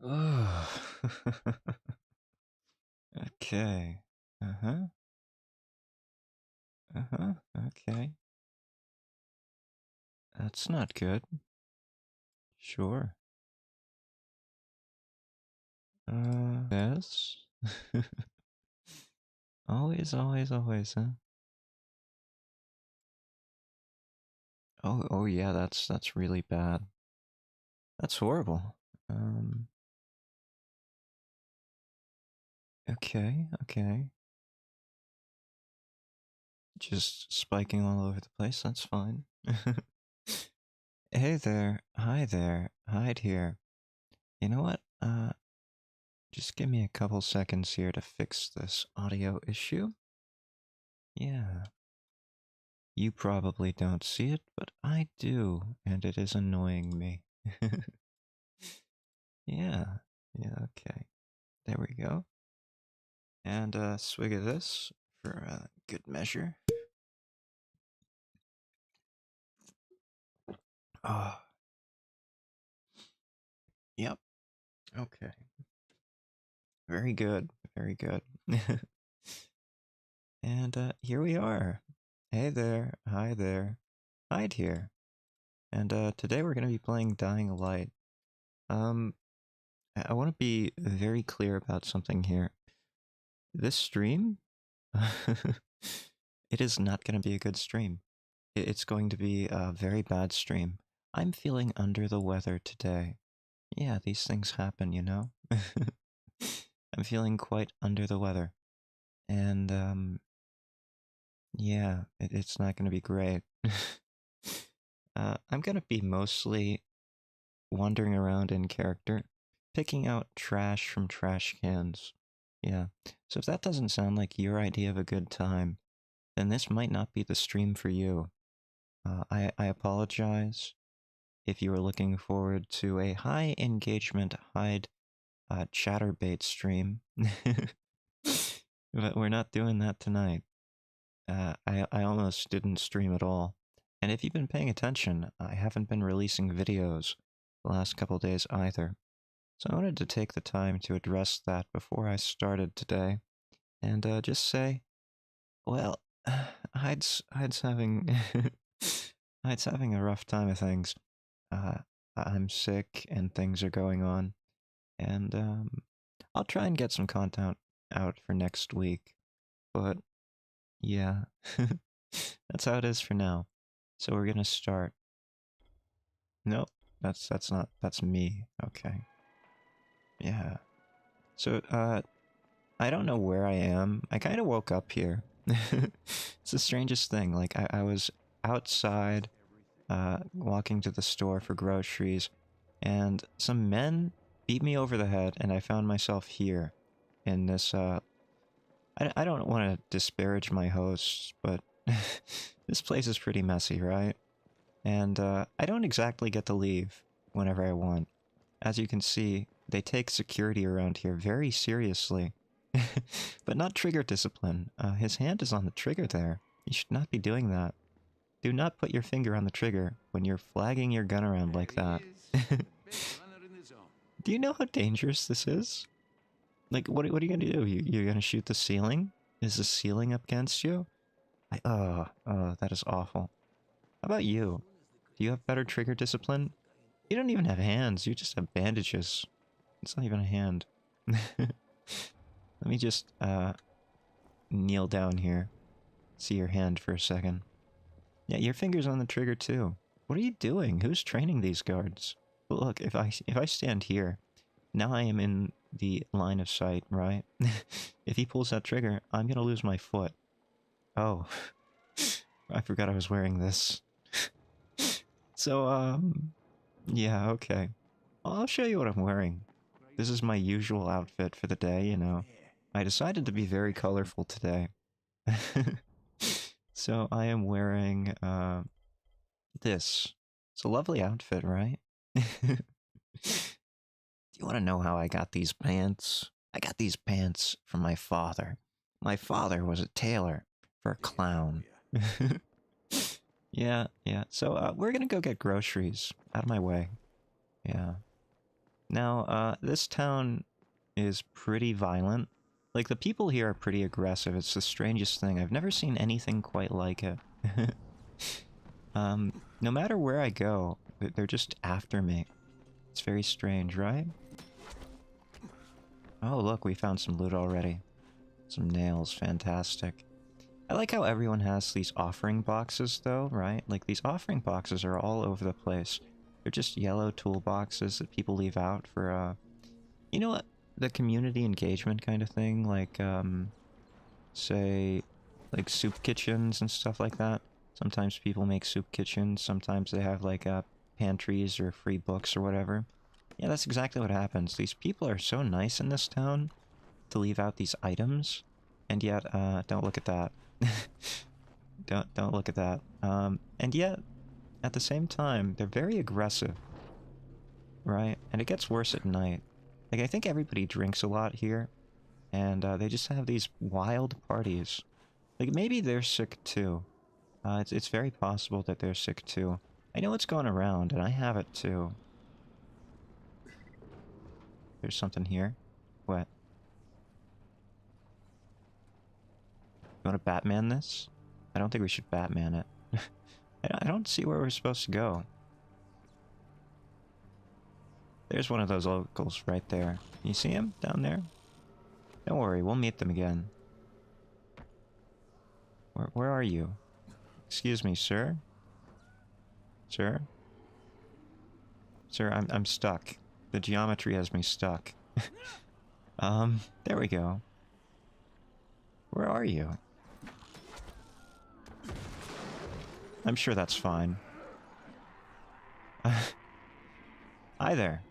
Oh. Okay. Uh-huh. Uh-huh. Okay. That's not good. Sure. Yes. Always, always, always, huh? Oh yeah, that's really bad. That's horrible. Um, okay, okay. Just spiking all over the place, that's fine. Hey there, hi there, Hyde here. You know what? Just give me a couple seconds here to fix this audio issue. Yeah. You probably don't see it, but I do, and it is annoying me. Yeah, yeah, okay. There we go. And a swig of this for good measure. Oh, yep. Okay. Very good, very good. And here we are. Hey there, hi there. Hyde here. And today we're going to be playing Dying Light. Um, I want to be very clear about something here. This stream, it is not going to be a good stream. It's going to be a very bad stream. I'm feeling under the weather today. Yeah, these things happen, you know? I'm feeling quite under the weather. And, yeah, it's not going to be great. I'm going to be mostly wandering around in character, picking out trash from trash cans. Yeah. So if that doesn't sound like your idea of a good time, then this might not be the stream for you. I apologize if you were looking forward to a high engagement Hyde chatterbait stream. But we're not doing that tonight. I almost didn't stream at all. And if you've been paying attention, I haven't been releasing videos the last couple days either. So I wanted to take the time to address that before I started today, and just say, well, Hyde's having Hyde's having a rough time of things. Uh, I'm sick and things are going on, and I'll try and get some content out for next week. But yeah, that's how it is for now. So we're gonna start. Nope, that's me. Okay, yeah. So I don't know where I am. I kind of woke up here. It's the strangest thing. Like, I was outside, walking to the store for groceries, and some men beat me over the head, and I found myself here in this, I don't want to disparage my hosts, but this place is pretty messy, right? And, I don't exactly get to leave whenever I want. As you can see, they take security around here very seriously. But not trigger discipline. His hand is on the trigger there. You should not be doing that. Do not put your finger on the trigger when you're flagging your gun around like that. Do you know how dangerous this is? Like, what are you gonna do? You're gonna shoot the ceiling? Is the ceiling up against you? That is awful. How about you? Do you have better trigger discipline? You don't even have hands, you just have bandages. It's not even a hand. Let me just, kneel down here. See your hand for a second. Yeah, your finger's on the trigger too. What are you doing? Who's training these guards? But look, if I stand here, now I am in the line of sight, right? If he pulls that trigger, I'm gonna lose my foot. Oh, I forgot I was wearing this. So, yeah, okay. I'll show you what I'm wearing. This is my usual outfit for the day, you know. I decided to be very colorful today. So I am wearing, this. It's a lovely outfit, right? Do you want to know how I got these pants? I got these pants from my father. My father was a tailor for a clown. Yeah, yeah. So we're gonna go get groceries. Out of my way. Yeah. Now, this town is pretty violent. Like, the people here are pretty aggressive. It's the strangest thing. I've never seen anything quite like it. No matter where I go, they're just after me. It's very strange, right? Oh, look, we found some loot already. Some nails, fantastic. I like how everyone has these offering boxes, though, right? Like, these offering boxes are all over the place. They're just yellow toolboxes that people leave out for, you know what? The community engagement kind of thing, like, say, like soup kitchens and stuff like that. Sometimes people make soup kitchens, sometimes they have, like, pantries or free books or whatever. Yeah, that's exactly what happens. These people are so nice in this town to leave out these items, and yet, don't look at that. Don't look at that. And yet, at the same time, they're very aggressive, right? And it gets worse at night. Like, I think everybody drinks a lot here, and they just have these wild parties. Like, maybe they're sick too. It's very possible that they're sick too. I know it's going around, and I have it too. There's something here. What? You want to Batman this? I don't think we should Batman it. I don't see where we're supposed to go. There's one of those locals right there. You see him down there? Don't worry, we'll meet them again. Where are you? Excuse me, sir? Sir? Sir, I'm stuck. The geometry has me stuck. There we go. Where are you? I'm sure that's fine. Hi there.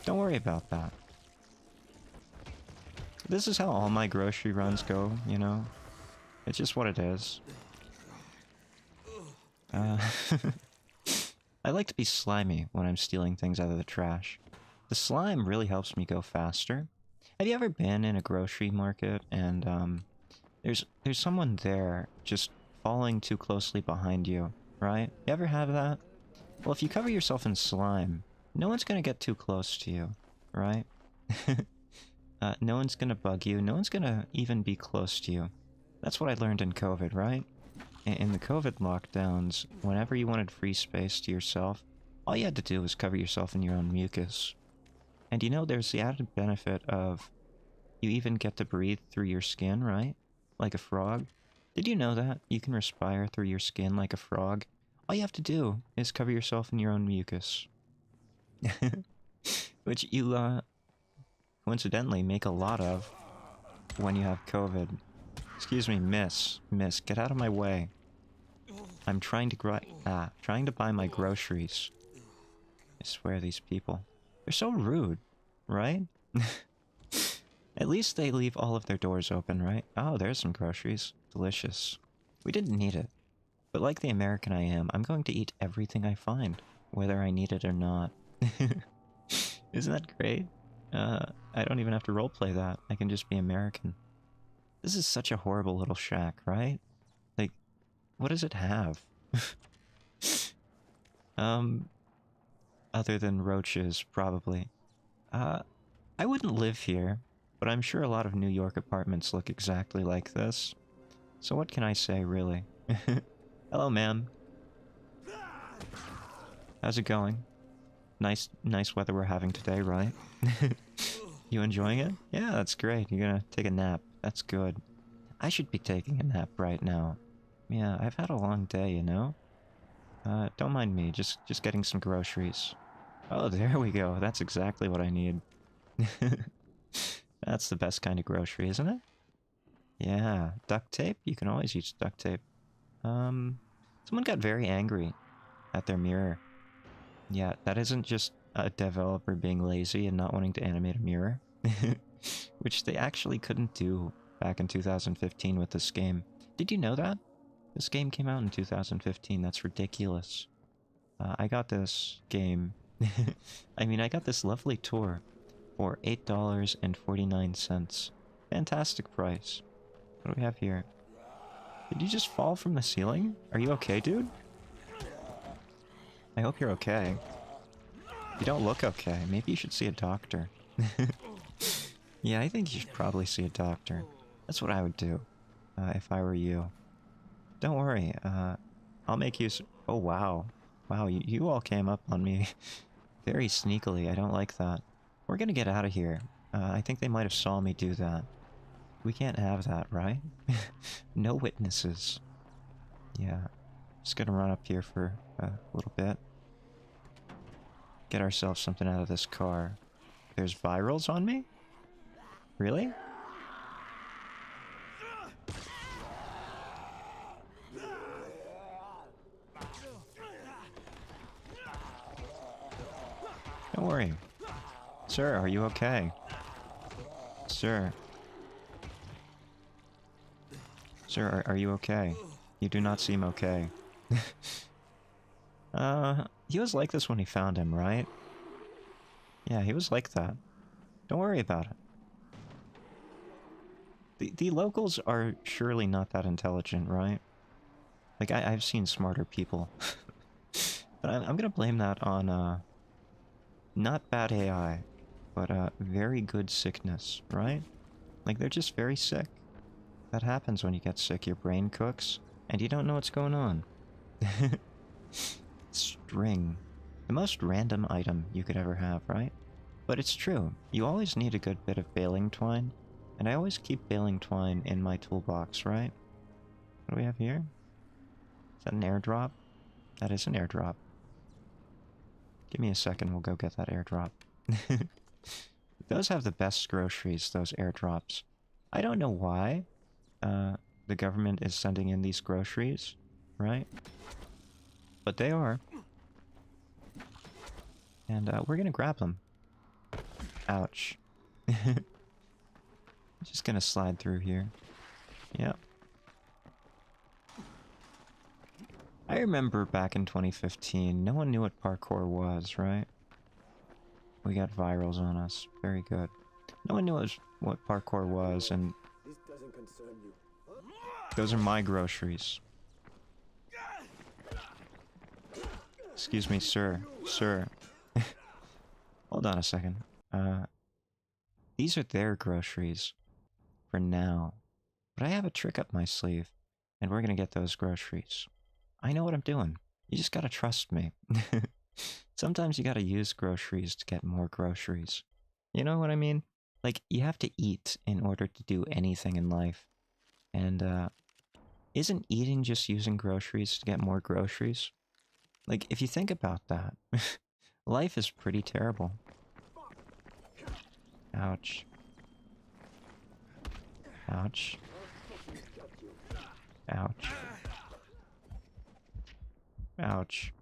Don't worry about that. This is how all my grocery runs go, you know? It's just what it is. I like to be slimy when I'm stealing things out of the trash. The slime really helps me go faster. Have you ever been in a grocery market and, there's someone there just following too closely behind you, right? You ever have that? Well, if you cover yourself in slime, no one's gonna get too close to you, right? No one's gonna bug you, no one's gonna even be close to you. That's what I learned in COVID, right? In the COVID lockdowns, whenever you wanted free space to yourself, all you had to do was cover yourself in your own mucus. And you know, there's the added benefit of you even get to breathe through your skin, right? Like a frog. Did you know that? You can respire through your skin like a frog. All you have to do is cover yourself in your own mucus. Which you, coincidentally make a lot of when you have COVID. Excuse me, miss. Miss, get out of my way. I'm trying to buy my groceries. I swear, these people. They're so rude, right? At least they leave all of their doors open, right? Oh, there's some groceries. Delicious. We didn't need it. But like the American I am, I'm going to eat everything I find, whether I need it or not. Isn't that great? I don't even have to roleplay that. I can just be American. This is such a horrible little shack, right? Like, what does it have? Other than roaches, probably. I wouldn't live here, but I'm sure a lot of New York apartments look exactly like this. So what can I say, really? Hello, ma'am. How's it going? Nice weather we're having today, right? You enjoying it? Yeah, that's great. You're gonna take a nap. That's good. I should be taking a nap right now. Yeah, I've had a long day, you know? Don't mind me, just getting some groceries. Oh, there we go. That's exactly what I need. That's the best kind of grocery, isn't it? Yeah, duct tape? You can always use duct tape. Someone got very angry at their mirror. Yeah, that isn't just a developer being lazy and not wanting to animate a mirror. Which they actually couldn't do back in 2015 with this game. Did you know that? This game came out in 2015, that's ridiculous. I got this game... I mean, I got this lovely tour for $8.49. Fantastic price. What do we have here? Did you just fall from the ceiling? Are you okay, dude? I hope you're okay. You don't look okay. Maybe you should see a doctor. Yeah, I think you should probably see a doctor. That's what I would do, if I were you. Don't worry, I'll make use... Oh, wow. Wow, you all came up on me very sneakily. I don't like that. We're gonna get out of here. I think they might have saw me do that. We can't have that, right? No witnesses. Yeah. Just gonna run up here for a little bit. Get ourselves something out of this car. There's virals on me? Really? Don't worry. Sir, are you okay? Sir. Sir, are you okay? You do not seem okay. He was like this when he found him, right? Yeah, he was like that. Don't worry about it. The locals are surely not that intelligent, right? Like, I've seen smarter people. But I'm gonna blame that on, not bad AI, but, very good sickness, right? Like, they're just very sick. That happens when you get sick, your brain cooks, and you don't know what's going on. String. The most random item you could ever have, right? But it's true. You always need a good bit of baling twine, and I always keep baling twine in my toolbox, right? What do we have here? Is that an airdrop? That is an airdrop. Give me a second, we'll go get that airdrop. Those have the best groceries, those airdrops. I don't know why the government is sending in these groceries, right? But they are. And we're gonna grab them. Ouch. Just gonna slide through here. Yep. I remember back in 2015, no one knew what parkour was, right? We got virals on us. Very good. No one knew what parkour was, and... This doesn't concern you. Those are my groceries. Excuse me, sir. Sir. Hold on a second. These are their groceries. For now. But I have a trick up my sleeve. And we're gonna get those groceries. I know what I'm doing. You just gotta trust me. Sometimes you gotta use groceries to get more groceries. You know what I mean? Like, you have to eat in order to do anything in life. And, isn't eating just using groceries to get more groceries? Like, if you think about that, life is pretty terrible. Ouch. Ouch. Ouch. Ouch.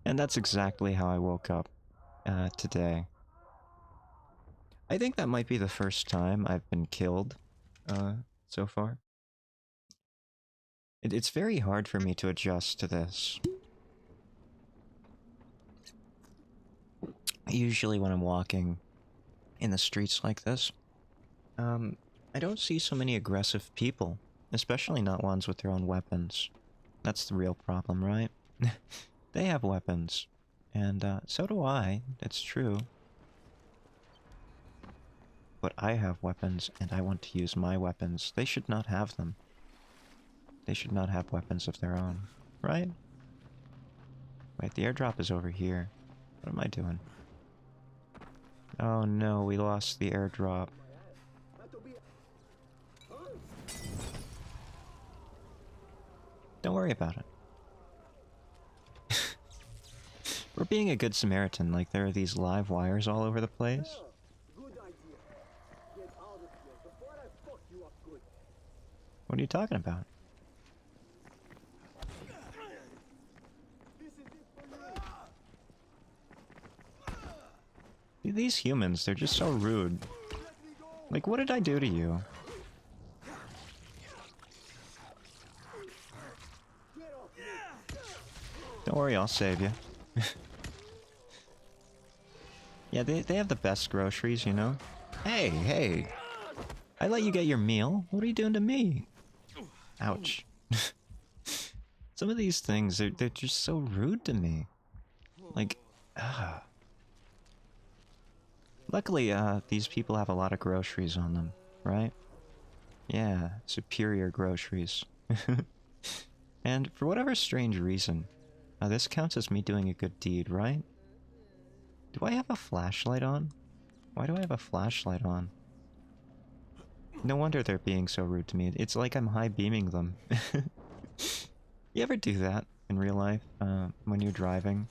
And that's exactly how I woke up today. I think that might be the first time I've been killed so far. It's very hard for me to adjust to this. Usually when I'm walking in the streets like this, I don't see so many aggressive people, especially not ones with their own weapons. That's the real problem, right? They have weapons, and so do I, it's true. But I have weapons, and I want to use my weapons. They should not have them. They should not have weapons of their own, right? Wait, the airdrop is over here. What am I doing? Oh no, we lost the airdrop. Don't worry about it. We're being a good Samaritan, like there are these live wires all over the place. Good idea. Get out of here before I fuck you up good. What are you talking about? This is it for you. These humans, they're just so rude. Like, what did I do to you? Don't worry, I'll save you. Yeah, they have the best groceries, you know? Hey, hey! I let you get your meal. What are you doing to me? Ouch. It's Some of these things, they're just so rude to me. Like, luckily, these people have a lot of groceries on them, right? Yeah, superior groceries. And for whatever strange reason, this counts as me doing a good deed, right? Do I have a flashlight on? Why do I have a flashlight on? No wonder they're being so rude to me. It's like I'm high beaming them. You ever do that in real life, when you're driving?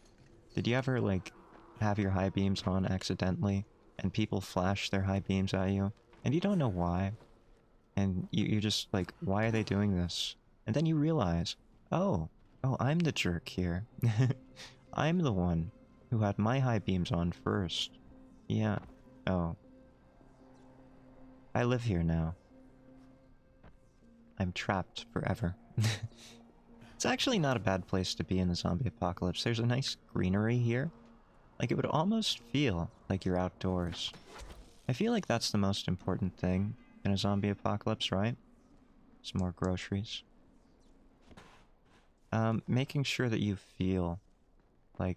Did you ever, like, have your high beams on accidentally, and people flash their high beams at you, and you don't know why? And you're just like, why are they doing this? And then you realize, oh, I'm the jerk here. I'm the one who had my high beams on first. Yeah. Oh. I live here now. I'm trapped forever. It's actually not a bad place to be in the zombie apocalypse. There's a nice greenery here. Like, it would almost feel like you're outdoors. I feel like that's the most important thing in a zombie apocalypse, right? Some more groceries. Making sure that you feel like,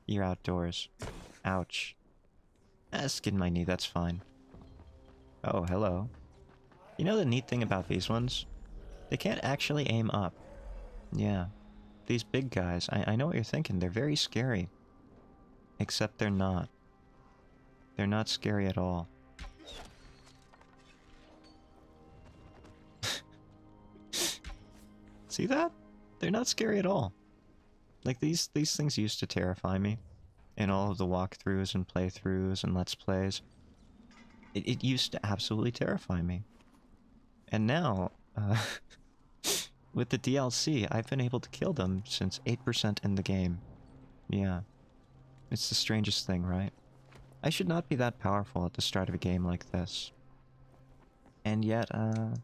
you're outdoors. Ouch. Skinned my knee, that's fine. Oh, hello. You know the neat thing about these ones? They can't actually aim up. Yeah. These big guys, I know what you're thinking, they're very scary. Except they're not. They're not scary at all. See that? They're not scary at all. Like, these things used to terrify me. In all of the walkthroughs and playthroughs and let's plays. It used to absolutely terrify me. And now, with the DLC, I've been able to kill them since 8% in the game. Yeah. It's the strangest thing, right? I should not be that powerful at the start of a game like this. And yet, for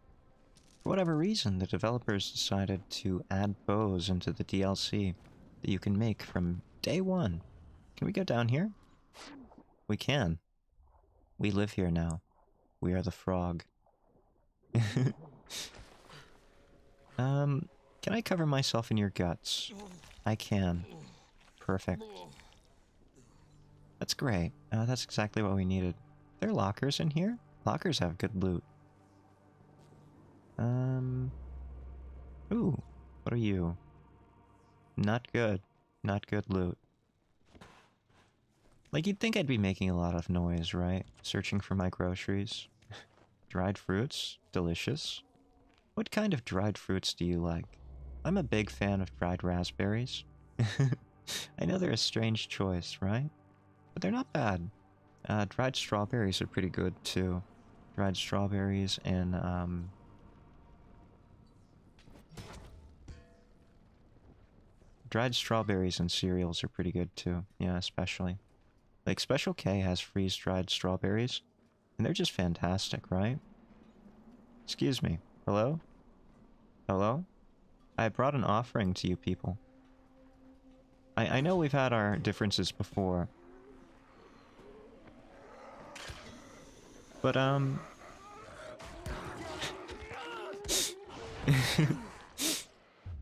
whatever reason, the developers decided to add bows into the DLC that you can make from day one. Can we go down here? We can. We live here now. We are the frog. Can I cover myself in your guts? I can. Perfect. That's great. That's exactly what we needed. There are lockers in here? Lockers have good loot. Ooh. What are you? Not good. Not good loot. Like, you'd think I'd be making a lot of noise, right? Searching for my groceries. Dried fruits? Delicious. What kind of dried fruits do you like? I'm a big fan of dried raspberries. I know they're a strange choice, right? But they're not bad. Dried strawberries are pretty good, too. Dried strawberries and, dried strawberries and cereals are pretty good, too. Yeah, especially. Like, Special K has freeze-dried strawberries, and they're just fantastic, right? Excuse me. Hello? Hello? I brought an offering to you people. I know we've had our differences before. But,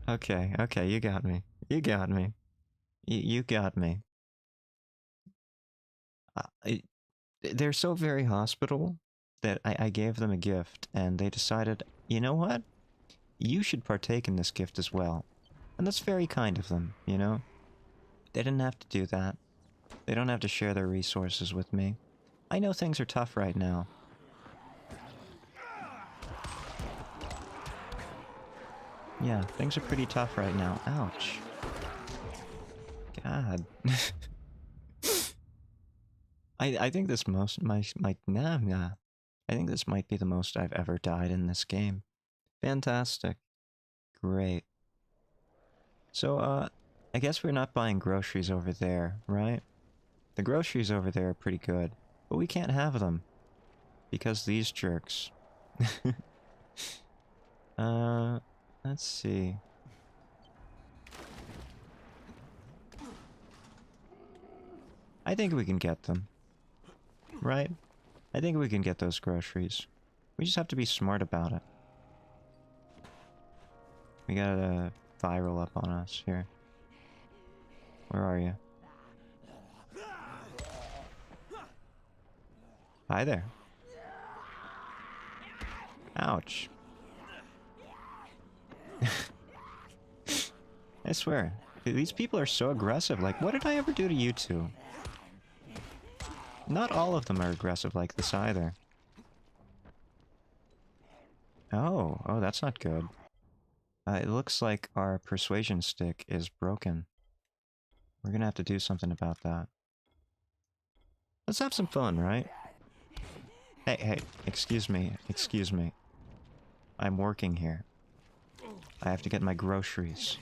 okay, okay, you got me. You got me. You got me. They're so very hospitable that I gave them a gift, and they decided, you know what? You should partake in this gift as well. And that's very kind of them, you know? They didn't have to do that. They don't have to share their resources with me. I know things are tough right now. Yeah, things are pretty tough right now. Ouch. God. I think this nah. I think this might be the most I've ever died in this game. Fantastic. Great. So, I guess we're not buying groceries over there, right? The groceries over there are pretty good, but we can't have them. Because these jerks. Let's see. I think we can get them. Right? I think we can get those groceries. We just have to be smart about it. We got a viral up on us here. Where are you? Hi there. Ouch. I swear, these people are so aggressive. Like, what did I ever do to you two? Not all of them are aggressive like this either. Oh, that's not good. It looks like our persuasion stick is broken. We're gonna have to do something about that. Let's have some fun, right? Hey, excuse me, excuse me. I'm working here. I have to get my groceries.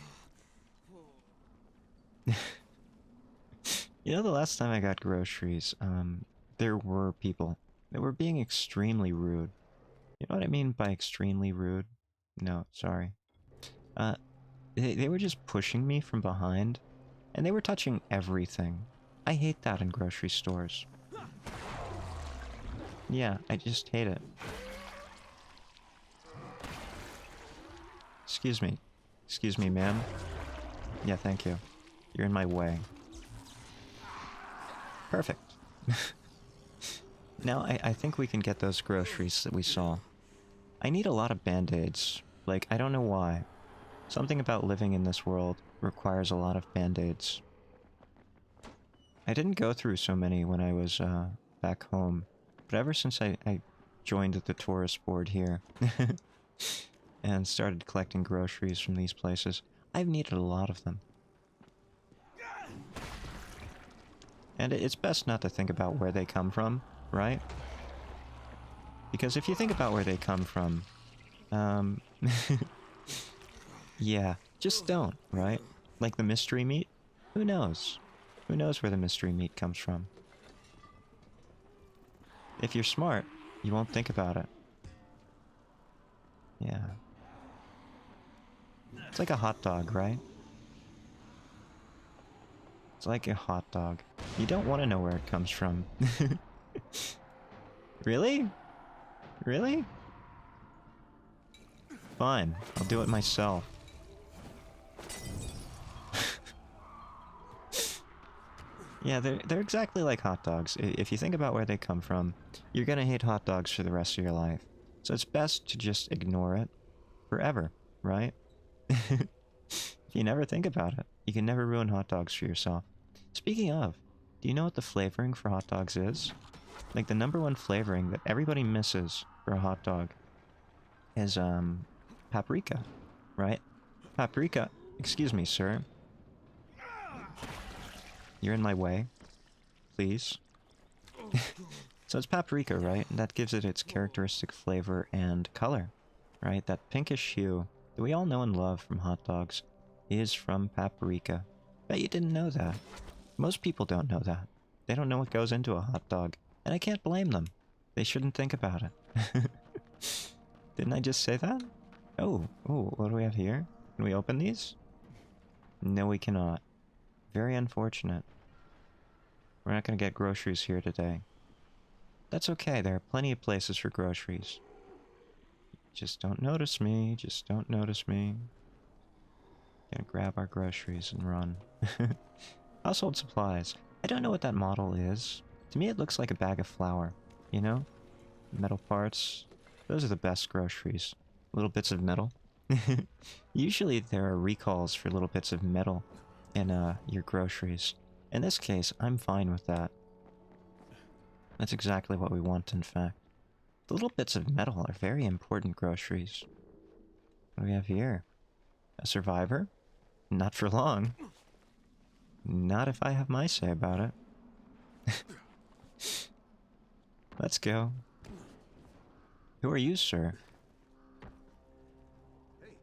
You know, the last time I got groceries, there were people that were being extremely rude. You know what I mean by extremely rude? No, sorry. They were just pushing me from behind, and they were touching everything. I hate that in grocery stores. Yeah, I just hate it. Excuse me. Excuse me, ma'am. Yeah, thank you. You're in my way. Perfect. Now, I think we can get those groceries that we saw. I need a lot of band-aids. Like, I don't know why. Something about living in this world requires a lot of band-aids. I didn't go through so many when I was back home, but ever since I joined the tourist board here and started collecting groceries from these places, I've needed a lot of them. And it's best not to think about where they come from, right? Because if you think about where they come from, yeah, just don't, right? Like the mystery meat? Who knows? Who knows where the mystery meat comes from? If you're smart, you won't think about it. Yeah. It's like a hot dog, right? It's like a hot dog. You don't want to know where it comes from. Really? Really? Fine, I'll do it myself. Yeah, they're exactly like hot dogs. If you think about where they come from, you're gonna hate hot dogs for the rest of your life. So it's best to just ignore it forever, right? If you never think about it, you can never ruin hot dogs for yourself. Speaking of, do you know what the flavoring for hot dogs is? Like the #1 flavoring that everybody misses for a hot dog is, paprika, right? Paprika. Excuse me, sir. You're in my way. Please. So it's paprika, right? And that gives it its characteristic flavor and color, right? That pinkish hue that we all know and love from hot dogs is from paprika. Bet you didn't know that. Most people don't know that. They don't know what goes into a hot dog. And I can't blame them. They shouldn't think about it. Didn't I just say that? Oh, what do we have here? Can we open these? No, we cannot. Very unfortunate. We're not going to get groceries here today. That's okay, there are plenty of places for groceries. Just don't notice me, just don't notice me. Gonna grab our groceries and run. Household supplies. I don't know what that model is. To me it looks like a bag of flour, you know? Metal parts. Those are the best groceries. Little bits of metal. Usually there are recalls for little bits of metal in your groceries. In this case, I'm fine with that. That's exactly what we want, in fact. The little bits of metal are very important groceries. What do we have here? A survivor? Not for long. Not if I have my say about it. Let's go. Who are you, sir? Hey,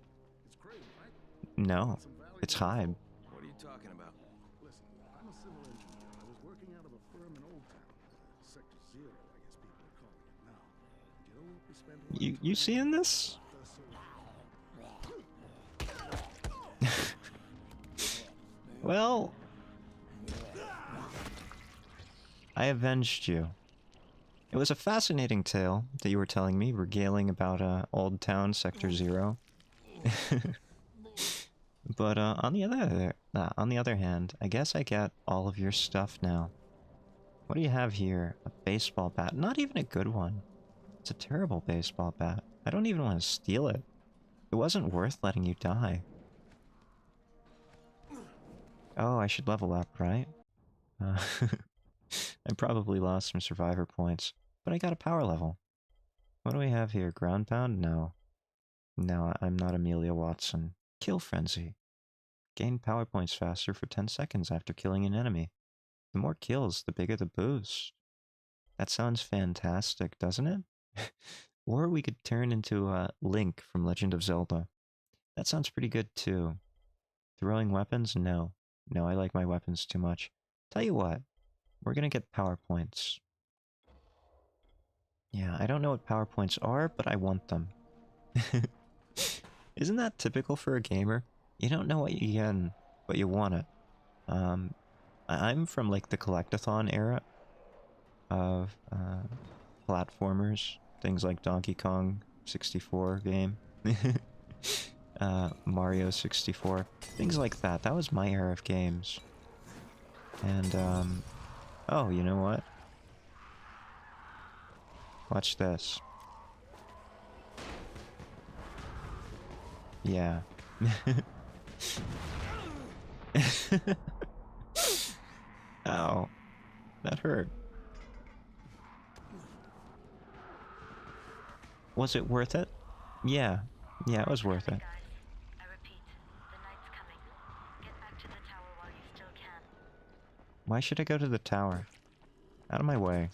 it's Crane, right? No, it's Hyde. What are you talking about? Listen, I'm a civil engineer. I was working out of a firm in Old Town. Sector 0, I guess people are calling it now. And you know what we spend a lot of You time seeing on? this? Well, I avenged you. It was a fascinating tale that you were telling me, regaling about Old Town Sector 0. But on the other hand, I guess I get all of your stuff now. What do you have here? A baseball bat. Not even a good one. It's a terrible baseball bat. I don't even want to steal it. It wasn't worth letting you die. Oh, I should level up, right? I probably lost some survivor points, but I got a power level. What do we have here? Ground pound? No. No, I'm not Amelia Watson. Kill frenzy. Gain power points faster for 10 seconds after killing an enemy. The more kills, the bigger the boost. That sounds fantastic, doesn't it? Or we could turn into Link from Legend of Zelda. That sounds pretty good too. Throwing weapons? No. No, I like my weapons too much. Tell you what, we're gonna get power points. Yeah, I don't know what power points are, but I want them. Isn't that typical for a gamer? You don't know what you get, but you want it. I'm from like the collectathon era of platformers, things like Donkey Kong 64 game, Mario 64, things like that. That was my era of games. And oh, you know what? Watch this. Yeah. Ow. That hurt. Was it worth it? Yeah. Yeah, it was worth it. I repeat, the night's coming. Get back to the tower while you still can. Why should I go to the tower? Out of my way.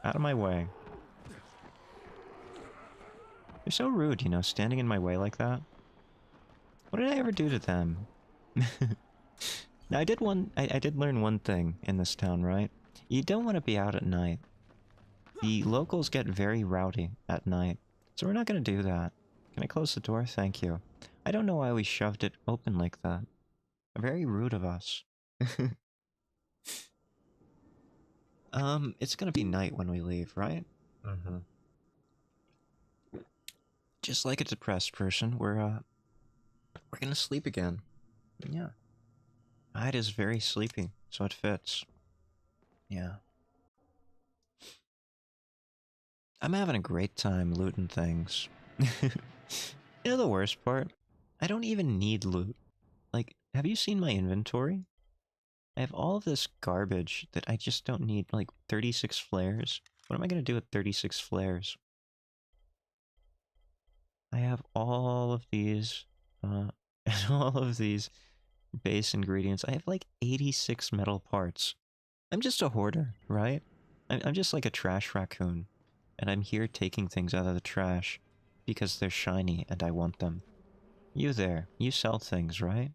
Out of my way. They're so rude, you know, standing in my way like that. What did I ever do to them? Now, I did learn one thing in this town, right? You don't want to be out at night. The locals get very rowdy at night, so we're not going to do that. Can I close the door? Thank you. I don't know why we shoved it open like that. Very rude of us. It's gonna be night when we leave, right? Mm-hmm. Just like a depressed person, we're gonna sleep again. Yeah. Hyde is very sleepy, so it fits. Yeah. I'm having a great time looting things. You know the worst part? I don't even need loot. Like, have you seen my inventory? I have all of this garbage that I just don't need, like 36 flares. What am I gonna do with 36 flares? I have all of these, all of these base ingredients. I have like 86 metal parts. I'm just a hoarder, right? I'm just like a trash raccoon. And I'm here taking things out of the trash because they're shiny and I want them. You there, you sell things, right?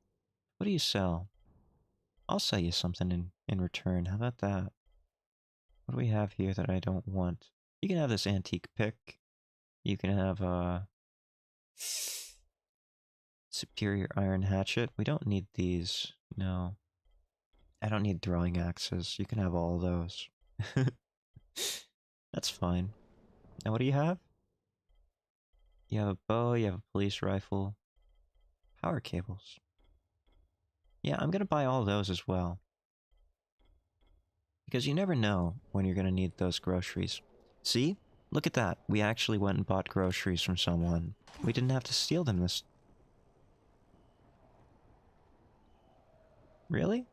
What do you sell? I'll sell you something in return. How about that? What do we have here that I don't want? You can have this antique pick. You can have a superior iron hatchet. We don't need these. No. I don't need throwing axes. You can have all those. That's fine. Now what do you have? You have a bow, you have a police rifle. Power cables. Yeah, I'm gonna buy all those as well. Because you never know when you're gonna need those groceries. See? Look at that. We actually went and bought groceries from someone. We didn't have to steal them this... Really?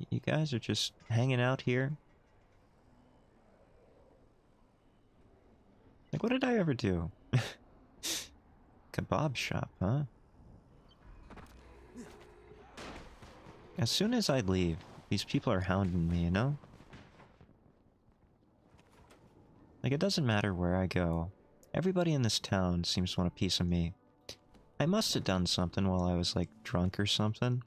You guys are just hanging out here? Like, what did I ever do? Kebab shop, huh? As soon as I leave, these people are hounding me, you know? Like, it doesn't matter where I go. Everybody in this town seems to want a piece of me. I must have done something while I was, like, drunk or something.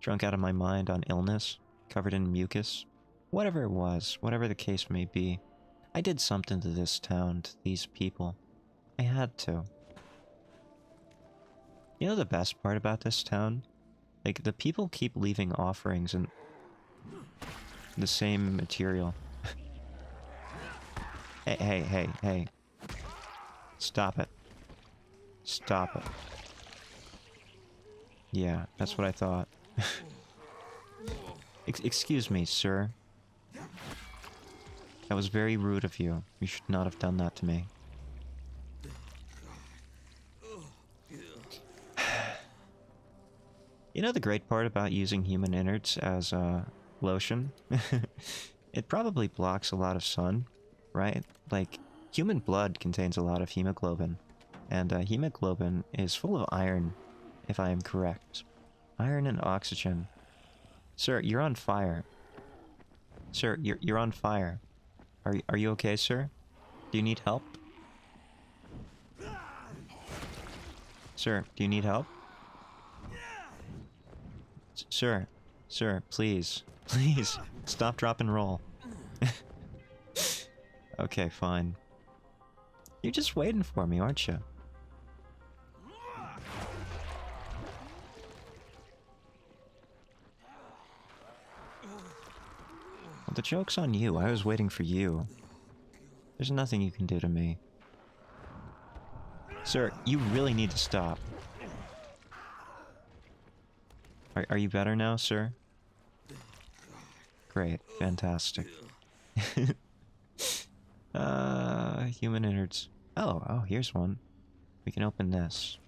Drunk out of my mind on illness, covered in mucus. Whatever it was, whatever the case may be. I did something to this town, to these people. I had to. You know the best part about this town? Like, the people keep leaving offerings and the same material. Hey. Stop it. Stop it. Yeah, that's what I thought. Excuse me, sir. That was very rude of you. You should not have done that to me. You know the great part about using human innards as lotion? It probably blocks a lot of sun, right? Like, human blood contains a lot of hemoglobin. And hemoglobin is full of iron, if I am correct. Iron and oxygen. Sir, you're on fire. Sir, you're on fire. Are you okay, sir? Do you need help? Sir, do you need help? Sir, sir, please. Please, stop, drop, and roll. Okay, fine. You're just waiting for me, aren't you? Well, the joke's on you. I was waiting for you. There's nothing you can do to me. Sir, you really need to stop. Are you better now, sir? Great. Fantastic. Human innards. Oh, here's one. We can open this.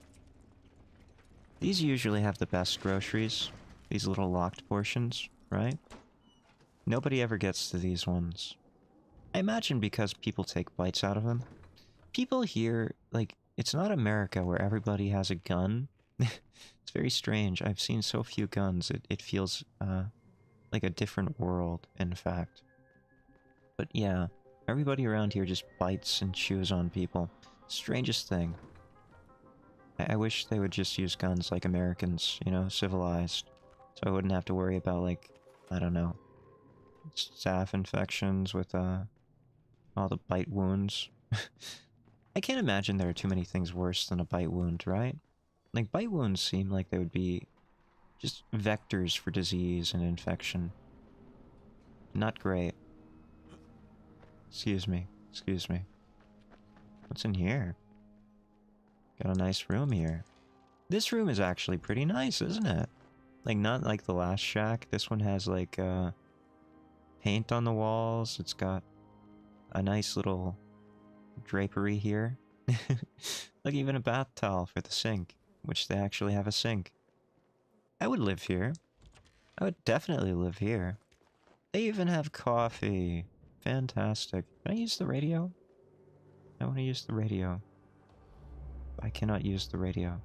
These usually have the best groceries. These little locked portions, right? Nobody ever gets to these ones. I imagine because people take bites out of them. People here, like, it's not America where everybody has a gun. It's very strange. I've seen so few guns. It feels, like a different world, in fact. But yeah, everybody around here just bites and chews on people. Strangest thing. I wish they would just use guns like Americans, you know, civilized. So I wouldn't have to worry about, like, I don't know, staph infections with, all the bite wounds. I can't imagine there are too many things worse than a bite wound, right? Like, bite wounds seem like they would be just vectors for disease and infection. Not great. Excuse me. Excuse me. What's in here? Got a nice room here. This room is actually pretty nice, isn't it? Like, not like the last shack. This one has, like, paint on the walls. It's got a nice little drapery here. Like, even a bath towel for the sink, which they actually have a sink. I would live here. I would definitely live here. They even have coffee. Fantastic. Can I use the radio? I want to use the radio. I cannot use the radio.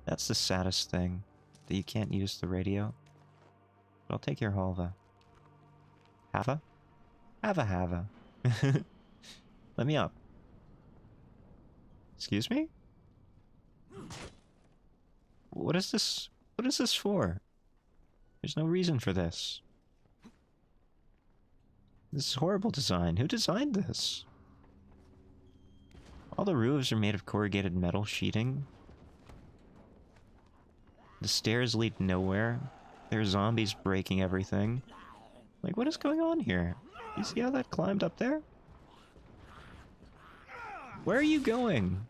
That's the saddest thing, that you can't use the radio. But I'll take your halva. Hava? Hava. Let me up. Excuse me? What is this? What is this for? There's no reason for this. This is horrible design. Who designed this? All the roofs are made of corrugated metal sheeting. The stairs lead nowhere. There are zombies breaking everything. Like, what is going on here? You see how that climbed up there? Where are you going?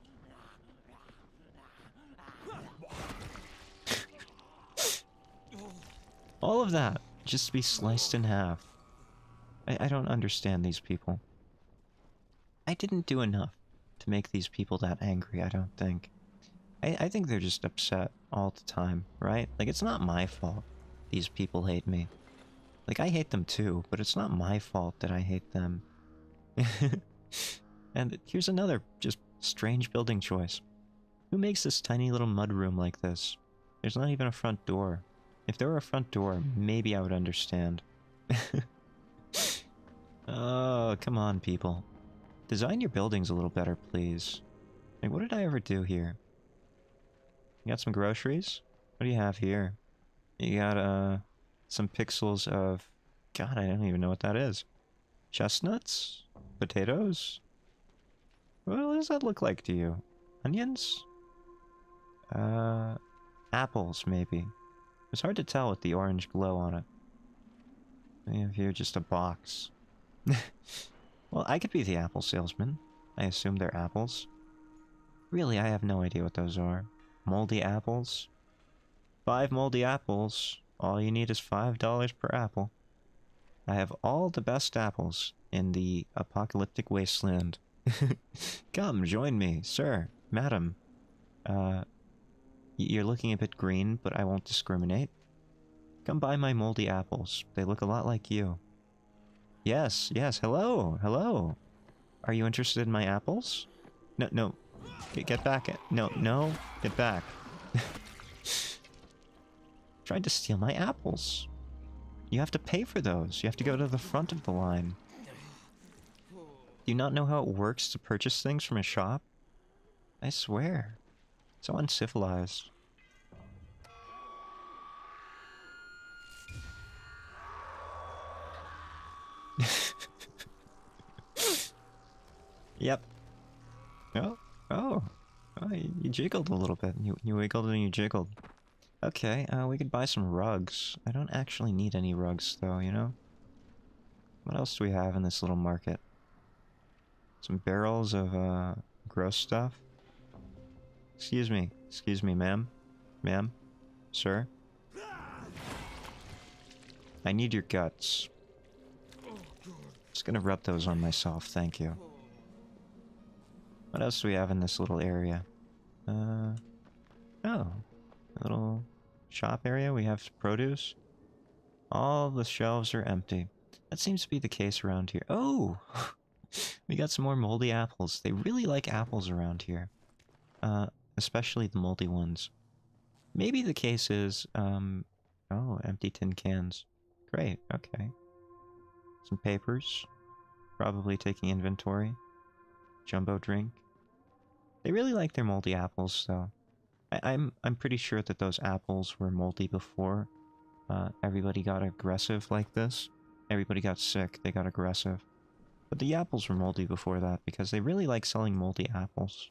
All of that just to be sliced in half. I don't understand these people. I didn't do enough to make these people that angry, I don't think. I think they're just upset all the time, right? Like, it's not my fault these people hate me. Like, I hate them too, but it's not my fault that I hate them. And here's another just strange building choice. Who makes this tiny little mudroom like this? There's not even a front door. If there were a front door, maybe I would understand. Oh, come on, people. Design your buildings a little better, please. Like, what did I ever do here? You got some groceries? What do you have here? You got, some pixels of... God, I don't even know what that is. Chestnuts? Potatoes? What does that look like to you? Onions? Apples, maybe. It's hard to tell with the orange glow on it. I have here just a box. Well, I could be the apple salesman. I assume they're apples. Really, I have no idea what those are. Moldy apples? 5 moldy apples. All you need is $5 per apple. I have all the best apples in the apocalyptic wasteland. Come, join me, sir, madam. You're looking a bit green, but I won't discriminate. Come buy my moldy apples. They look a lot like you. Yes, yes, hello, hello. Are you interested in my apples? No, no. Get back. No, no, get back. Tried to steal my apples. You have to pay for those. You have to go to the front of the line. Do you not know how it works to purchase things from a shop? I swear. So uncivilized. Yep. Oh, oh. Oh, you jiggled a little bit. You wiggled and you jiggled. Okay, we could buy some rugs. I don't actually need any rugs, though, you know? What else do we have in this little market? Some barrels of, gross stuff. Excuse me, ma'am. Ma'am? Sir? I need your guts. Just gonna rub those on myself, thank you. What else do we have in this little area? Oh. A little shop area. We have produce. All the shelves are empty. That seems to be the case around here. Oh! We got some more moldy apples. They really like apples around here. Especially the moldy ones. Maybe the case is, oh, empty tin cans. Great, okay. Some papers. Probably taking inventory. Jumbo drink. They really like their moldy apples, though. I'm pretty sure that those apples were moldy before everybody got aggressive like this. Everybody got sick, they got aggressive. But the apples were moldy before that, because they really like selling moldy apples.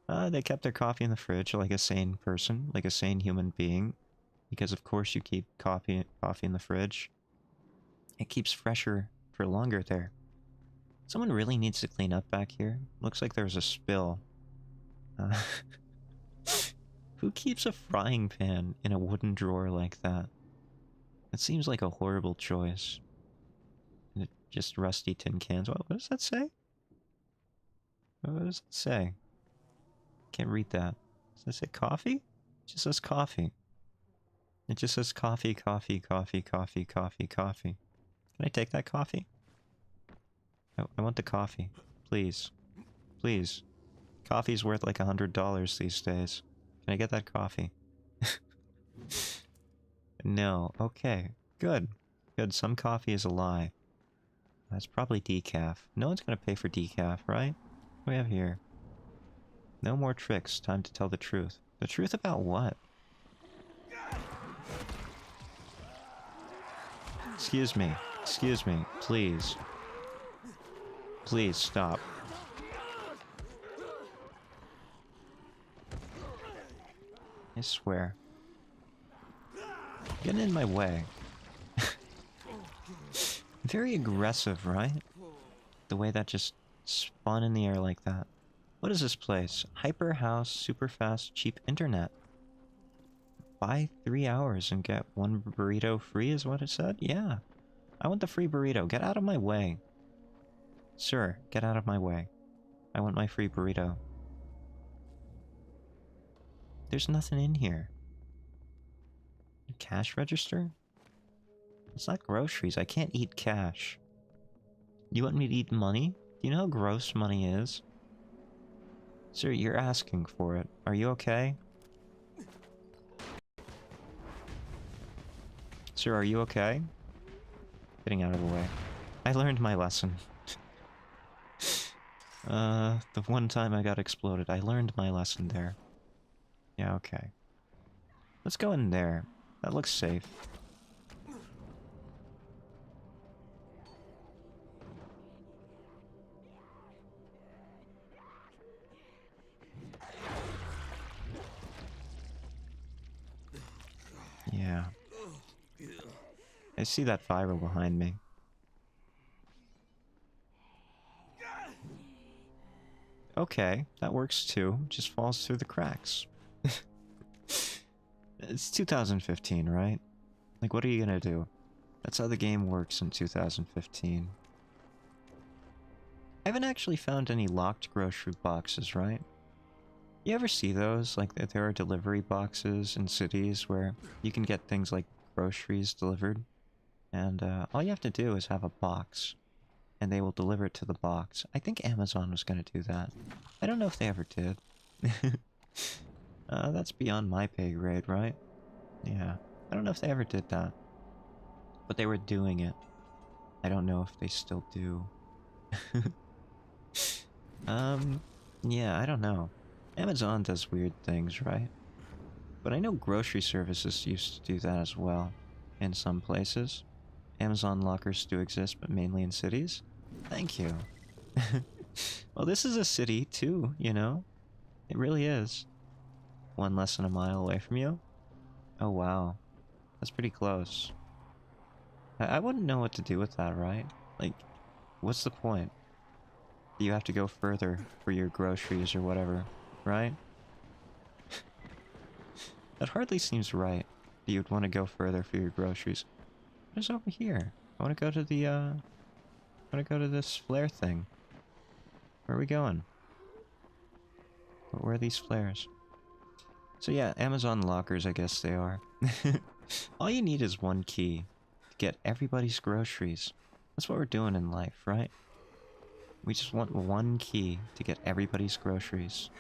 They kept their coffee in the fridge like a sane person, like a sane human being. Because of course you keep coffee in the fridge. It keeps fresher for longer there. Someone really needs to clean up back here. Looks like there's a spill. Who keeps a frying pan in a wooden drawer like that? It seems like a horrible choice. Just rusty tin cans. What does that say? What does it say? Can't read that. Does it say coffee? It just says coffee. It just says coffee, coffee, coffee, coffee, coffee, coffee. Can I take that coffee? I want the coffee. Please. Please. Coffee's worth like $100 these days. Can I get that coffee? No. Okay. Good. Good. Some coffee is a lie. That's probably decaf. No one's gonna pay for decaf, right? What do we have here? No more tricks. Time to tell the truth. The truth about what? Excuse me. Excuse me. Please. Please stop. I swear. Getting in my way. Very aggressive, right? The way that just spun in the air like that. What is this place? Hyper House, super fast, cheap internet. Buy 3 hours and get 1 burrito free is what it said? Yeah. I want the free burrito. Get out of my way. Sir, get out of my way. I want my free burrito. There's nothing in here. Cash register? It's not groceries. I can't eat cash. You want me to eat money? Do you know how gross money is? Sir, you're asking for it. Are you okay? Sir, are you okay? Getting out of the way. I learned my lesson. The one time I got exploded, I learned my lesson there. Yeah, okay. Let's go in there. That looks safe. Yeah. I see that viral behind me. Okay, that works too. Just falls through the cracks. It's 2015, right? Like, what are you gonna do? That's how the game works in 2015. I haven't actually found any locked grocery boxes, right? You ever see those? Like, there are delivery boxes in cities where you can get things like groceries delivered. And all you have to do is have a box. And they will deliver it to the box. I think Amazon was gonna do that. I don't know if they ever did. That's beyond my pay grade, right? Yeah. I don't know if they ever did that. But they were doing it. I don't know if they still do. Yeah, I don't know. Amazon does weird things, right? But I know grocery services used to do that as well. In some places. Amazon lockers do exist, but mainly in cities. Thank you. Well, this is a city, too, you know? It really is. One less than a mile away from you? Oh, wow. That's pretty close. I wouldn't know what to do with that, right? Like, what's the point? You have to go further for your groceries or whatever, right? That hardly seems right. That you'd want to go further for your groceries. What is over here? I want to go to the, I want to go to this flare thing. Where are we going? Where are these flares? So yeah, Amazon lockers, I guess they are. All you need is one key to get everybody's groceries. That's what we're doing in life, right? We just want one key to get everybody's groceries.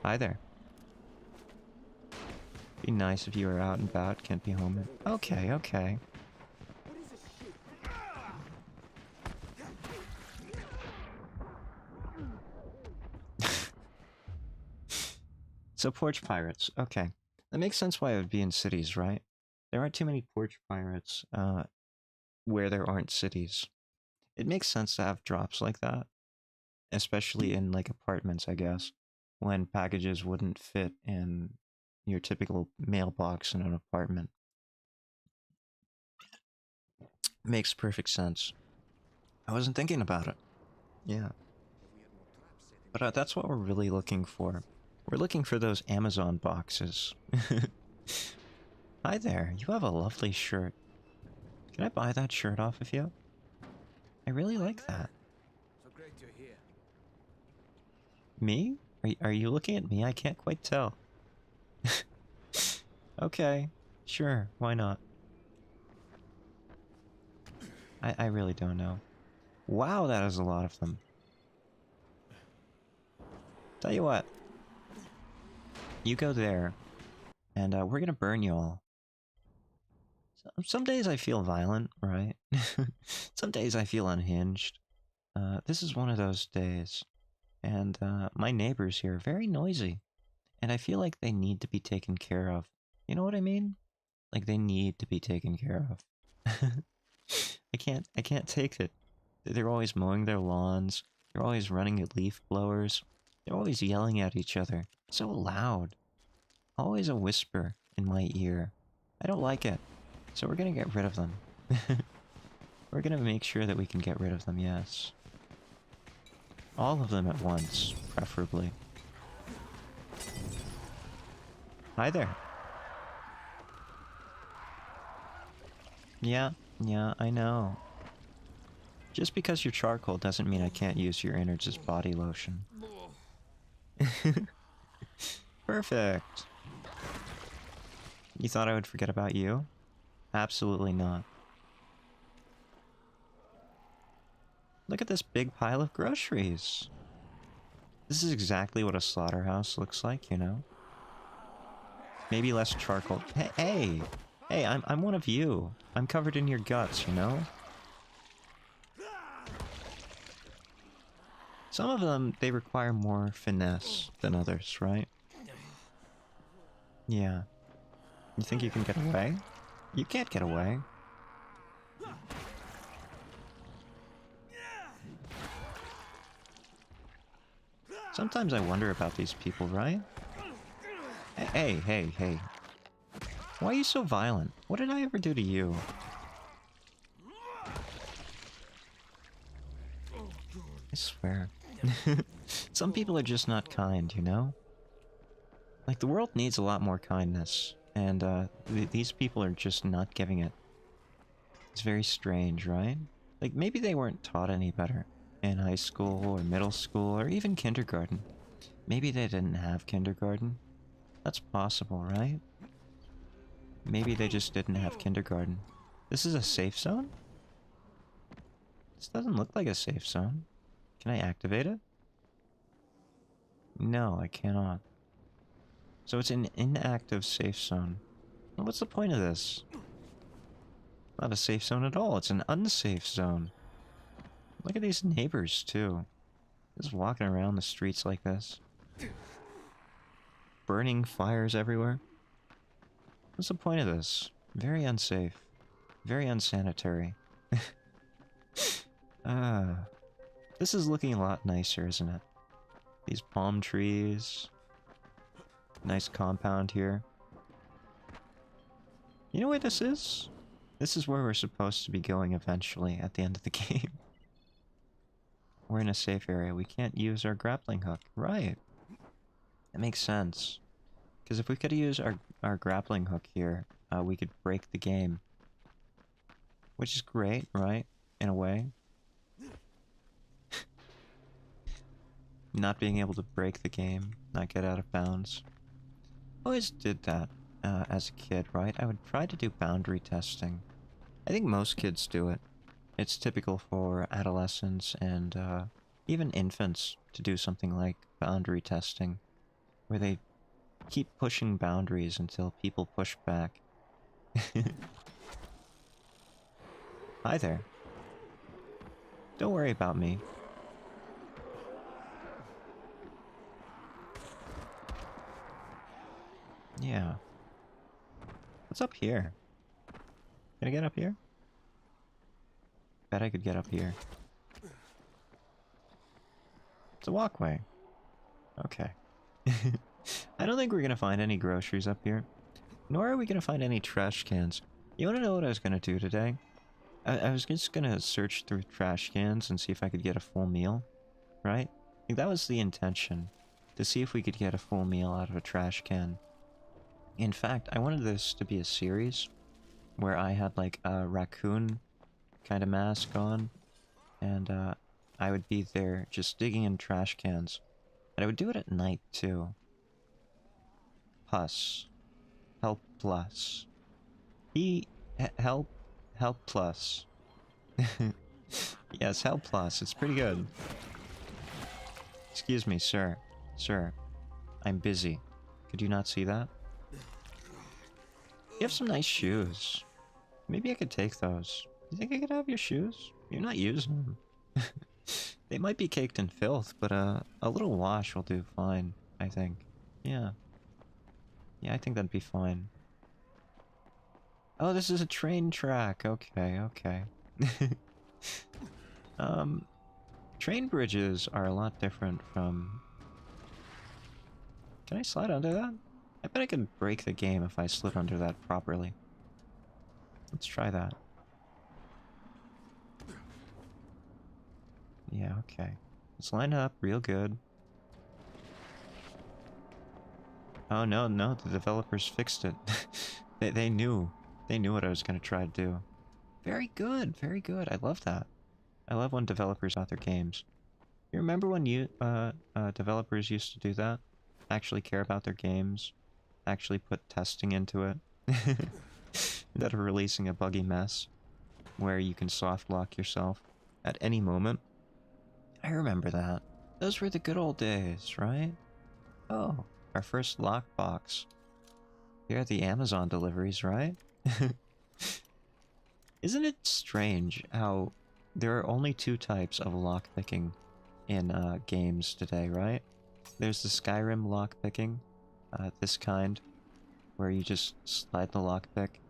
Hi there. Be nice if you were out and about, can't be home. Okay, okay. So porch pirates, okay. That makes sense why it would be in cities, right? There aren't too many porch pirates, where there aren't cities. It makes sense to have drops like that. Especially in, like, apartments, I guess. When packages wouldn't fit in your typical mailbox in an apartment. Makes perfect sense. I wasn't thinking about it. Yeah. But that's what we're really looking for. We're looking for those Amazon boxes. Hi there, you have a lovely shirt. Can I buy that shirt off of you? I really like that. So great you're here. Me? Are you looking at me? I can't quite tell. Okay, sure, why not? I really don't know. Wow, that is a lot of them. Tell you what. You go there, and we're gonna burn you all. Some days I feel violent, right? Some days I feel unhinged. This is one of those days. And my neighbors here are very noisy. And I feel like they need to be taken care of. You know what I mean? Like, they need to be taken care of. I can't take it. They're always mowing their lawns. They're always running at leaf blowers. They're always yelling at each other. So loud. Always a whisper in my ear. I don't like it. So we're gonna get rid of them. We're gonna make sure that we can get rid of them, yes. All of them at once, preferably. Hi there. Yeah, I know. Just because you're charcoal doesn't mean I can't use your innards as body lotion. Perfect. You thought I would forget about you? Absolutely not. Look at this big pile of groceries. This is exactly what a slaughterhouse looks like, you know? Maybe less charcoal. Hey, I'm one of you. I'm covered in your guts, you know? Some of them, they require more finesse than others, right? Yeah. You think you can get away? You can't get away. Sometimes I wonder about these people, right? Hey. Why are you so violent? What did I ever do to you? I swear. Some people are just not kind, you know? Like, the world needs a lot more kindness, and these people are just not giving it. It's very strange, right? Like, maybe they weren't taught any better in high school or middle school or even kindergarten. Maybe they didn't have kindergarten. That's possible, right? Maybe they just didn't have kindergarten. This is a safe zone? This doesn't look like a safe zone. Can I activate it? No, I cannot. So it's an inactive safe zone. Well, what's the point of this? Not a safe zone at all. It's an unsafe zone. Look at these neighbors, too. Just walking around the streets like this. Burning fires everywhere. What's the point of this? Very unsafe. Very unsanitary. This is looking a lot nicer, isn't it? These palm trees. Nice compound here. You know where this is? This is where we're supposed to be going eventually at the end of the game. We're in a safe area. We can't use our grappling hook. Right. That makes sense. Because if we could use our grappling hook here, we could break the game. Which is great, right? In a way. Not being able to break the game. Not get out of bounds. Always did that as a kid, right? I would try to do boundary testing. I think most kids do it. It's typical for adolescents and even infants to do something like boundary testing, where they keep pushing boundaries until people push back. Hi there. Don't worry about me. Yeah. What's up here? Can I get up here? Bet I could get up here. It's a walkway. Okay. I don't think we're gonna find any groceries up here. Nor are we gonna find any trash cans. You wanna know what I was gonna do today? I was just gonna search through trash cans and see if I could get a full meal. Right? I think that was the intention. To see if we could get a full meal out of a trash can. In fact, I wanted this to be a series where I had like a raccoon kind of mask on, and I would be there just digging in trash cans. And I would do it at night too. Pus. Help plus. Help plus. Yes, help plus. It's pretty good. Excuse me, sir. Sir. I'm busy. Could you not see that? You have some nice shoes. Maybe I could take those. You think I could have your shoes? You're not using them. They might be caked in filth, but a little wash will do fine, I think. Yeah. Yeah, I think that'd be fine. Oh, this is a train track. Okay, okay. Train bridges are a lot different from... Can I slide under that? I bet I could break the game if I slid under that properly. Let's try that. Yeah, okay. Let's line up real good. Oh, no, no, the developers fixed it. They knew. They knew what I was going to try to do. Very good, very good. I love that. I love when developers out their games. You remember when developers used to do that? Actually care about their games. Actually put testing into it. Instead of releasing a buggy mess where you can soft lock yourself at any moment. I remember that. Those were the good old days, right? Oh, our first lockbox. Here are the Amazon deliveries, right? Isn't it strange how there are only two types of lockpicking in games today, right? There's the Skyrim lockpicking, this kind, where you just slide the lockpick.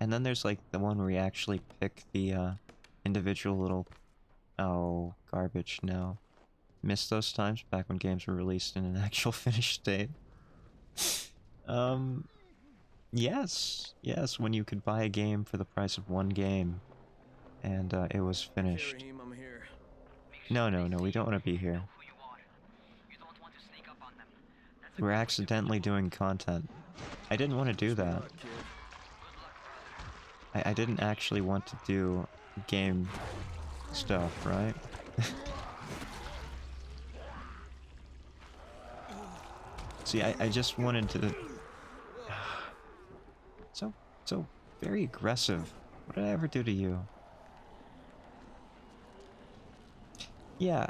And then there's like the one where you actually pick the individual little... Oh, garbage, no. Missed those times back when games were released in an actual finished state. Yes, yes, when you could buy a game for the price of one game, and it was finished. No, no, no, we don't want to be here. We're accidentally doing content. I didn't want to do that. Luck, kid. I didn't actually want to do game stuff, right? See, I just wanted to... So very aggressive. What did I ever do to you? Yeah,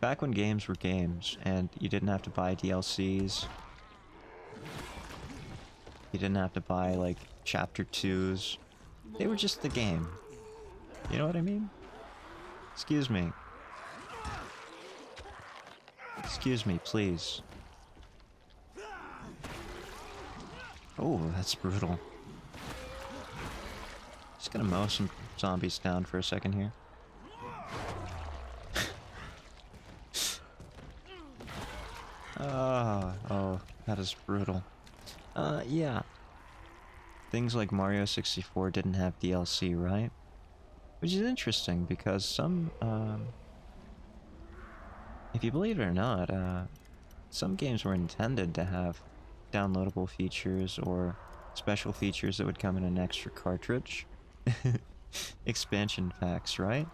back when games were games, and you didn't have to buy DLCs. You didn't have to buy, like, Chapter 2s. They were just the game. You know what I mean? Excuse me. Excuse me, please. Oh, that's brutal. Just gonna mow some zombies down for a second here. Oh, that is brutal. Yeah. Things like Mario 64 didn't have DLC, right? Which is interesting, because some, if you believe it or not, some games were intended to have downloadable features or special features that would come in an extra cartridge. Expansion packs, right?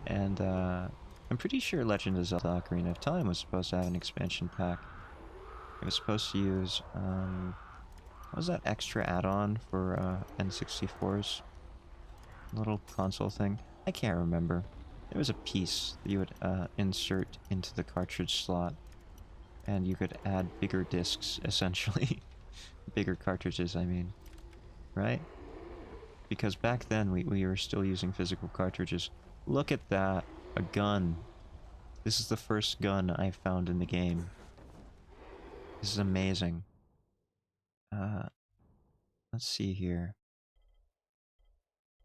And, I'm pretty sure Legend of Zelda Ocarina of Time was supposed to have an expansion pack. It was supposed to use, what was that extra add-on for, N64's little console thing? I can't remember. There was a piece that you would, insert into the cartridge slot, and you could add bigger discs, essentially. Bigger cartridges, I mean. Right? Because back then, we were still using physical cartridges. Look at that! A gun. This is the first gun I found in the game. This is amazing. Let's see here.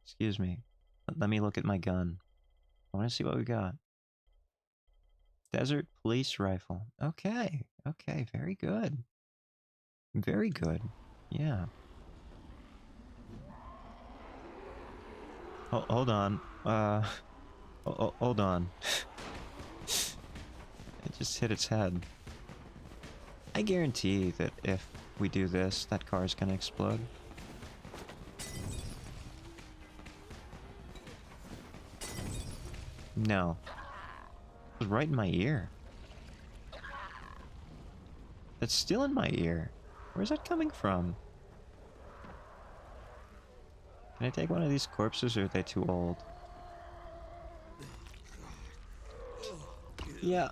Excuse me. Let me look at my gun. I want to see what we got. Desert Police Rifle. Okay. Okay, very good. Very good. Yeah. Hold on. Hold on. It just hit its head. I guarantee that if we do this, that car is gonna explode. No. It was right in my ear. It's still in my ear. Where's that coming from? Can I take one of these corpses, or are they too old? Yeah.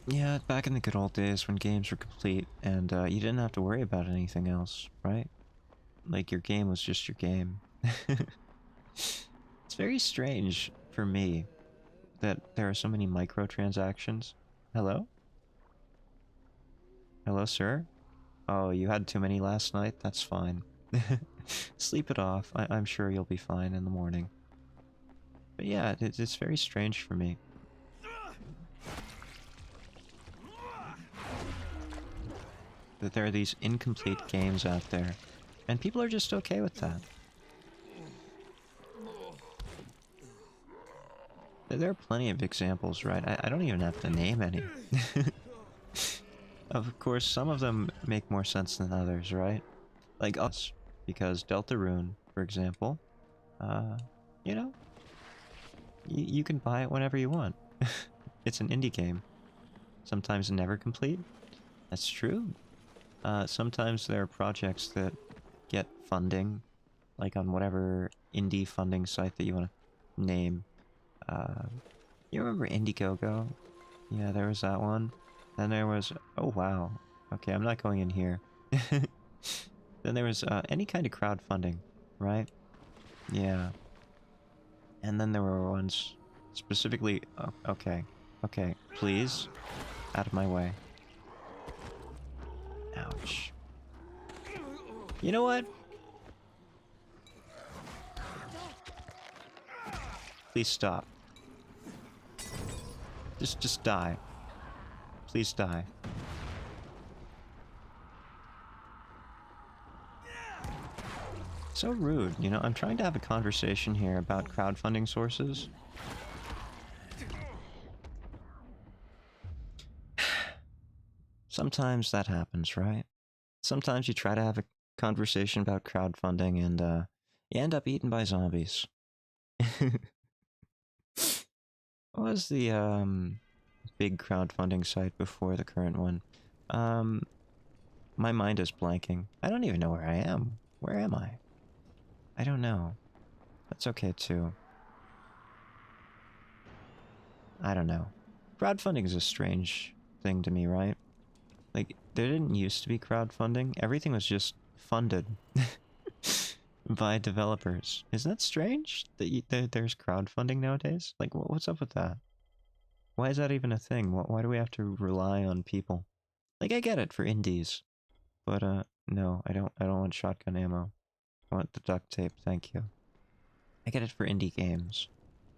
Yeah, back in the good old days when games were complete, and you didn't have to worry about anything else, right? Like, your game was just your game. It's very strange for me that there are so many microtransactions. Hello? Hello, sir? Oh, you had too many last night? That's fine. Sleep it off. I'm sure you'll be fine in the morning. But yeah, it's very strange for me. That there are these incomplete games out there. And people are just okay with that. There are plenty of examples, right? I don't even have to name any. Of course, some of them make more sense than others, right? Like us. Because Deltarune, for example, you know, you can buy it whenever you want. It's an indie game. Sometimes never complete. That's true. Sometimes there are projects that get funding, like on whatever indie funding site that you want to name. You remember Indiegogo? Yeah, there was that one. Then there was... Oh, wow. Okay, I'm not going in here. Then there was any kind of crowdfunding, right? Yeah. And then there were ones specifically... Oh, okay. Okay, please. Out of my way. Ouch. You know what? Please stop. Just die. Please die. So rude, you know, I'm trying to have a conversation here about crowdfunding sources. sometimes that happens, right? Sometimes you try to have a conversation about crowdfunding and you end up eaten by zombies. What was the big crowdfunding site before the current one? Um, my mind is blanking. I don't even know where I am. Where am I? I don't know. That's okay too. I don't know. Crowdfunding is a strange thing to me, right? Like, there didn't used to be crowdfunding. Everything was just funded by developers. Isn't that strange that there's crowdfunding nowadays? Like, what's up with that? Why is that even a thing? Why do we have to rely on people? Like, I get it for indies, but no, I don't want shotgun ammo. I want the duct tape, thank you. I get it for indie games,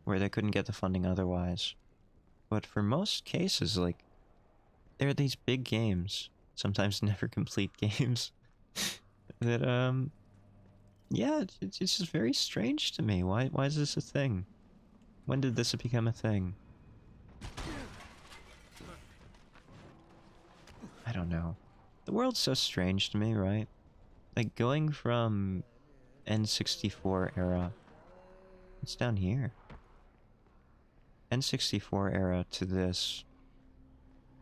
where they couldn't get the funding otherwise. But for most cases, like, there are these big games, sometimes never complete games, that, yeah, it's just very strange to me. Why is this a thing? When did this become a thing? I don't know. The world's so strange to me, right? Like, going from N64 era, it's down here. N64 era to this.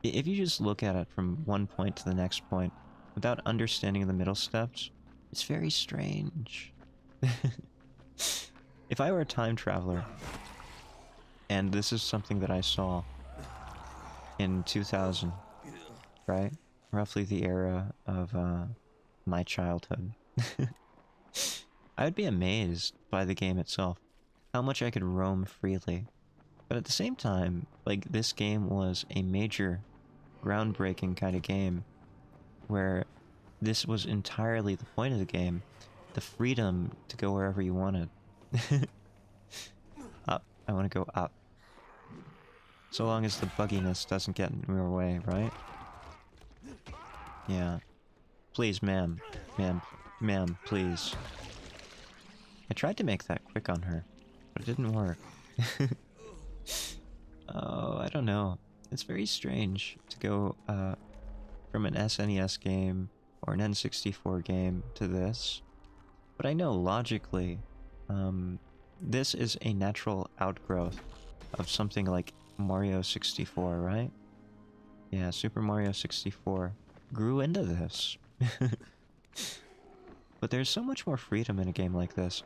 If you just look at it from one point to the next point, without understanding the middle steps, it's very strange. If I were a time traveler, and this is something that I saw in 2000, right? Roughly the era of my childhood. I would be amazed by the game itself, how much I could roam freely. But at the same time, like, this game was a major, groundbreaking kind of game, where this was entirely the point of the game, the freedom to go wherever you wanted. Up. I want to go up. So long as the bugginess doesn't get in your way, right? Yeah. Please, ma'am. Ma'am, please. I tried to make that quick on her, but it didn't work. Oh, I don't know. It's very strange to go from an SNES game or an N64 game to this. But I know logically, this is a natural outgrowth of something like Mario 64, right? Yeah, Super Mario 64 grew into this. But there's so much more freedom in a game like this.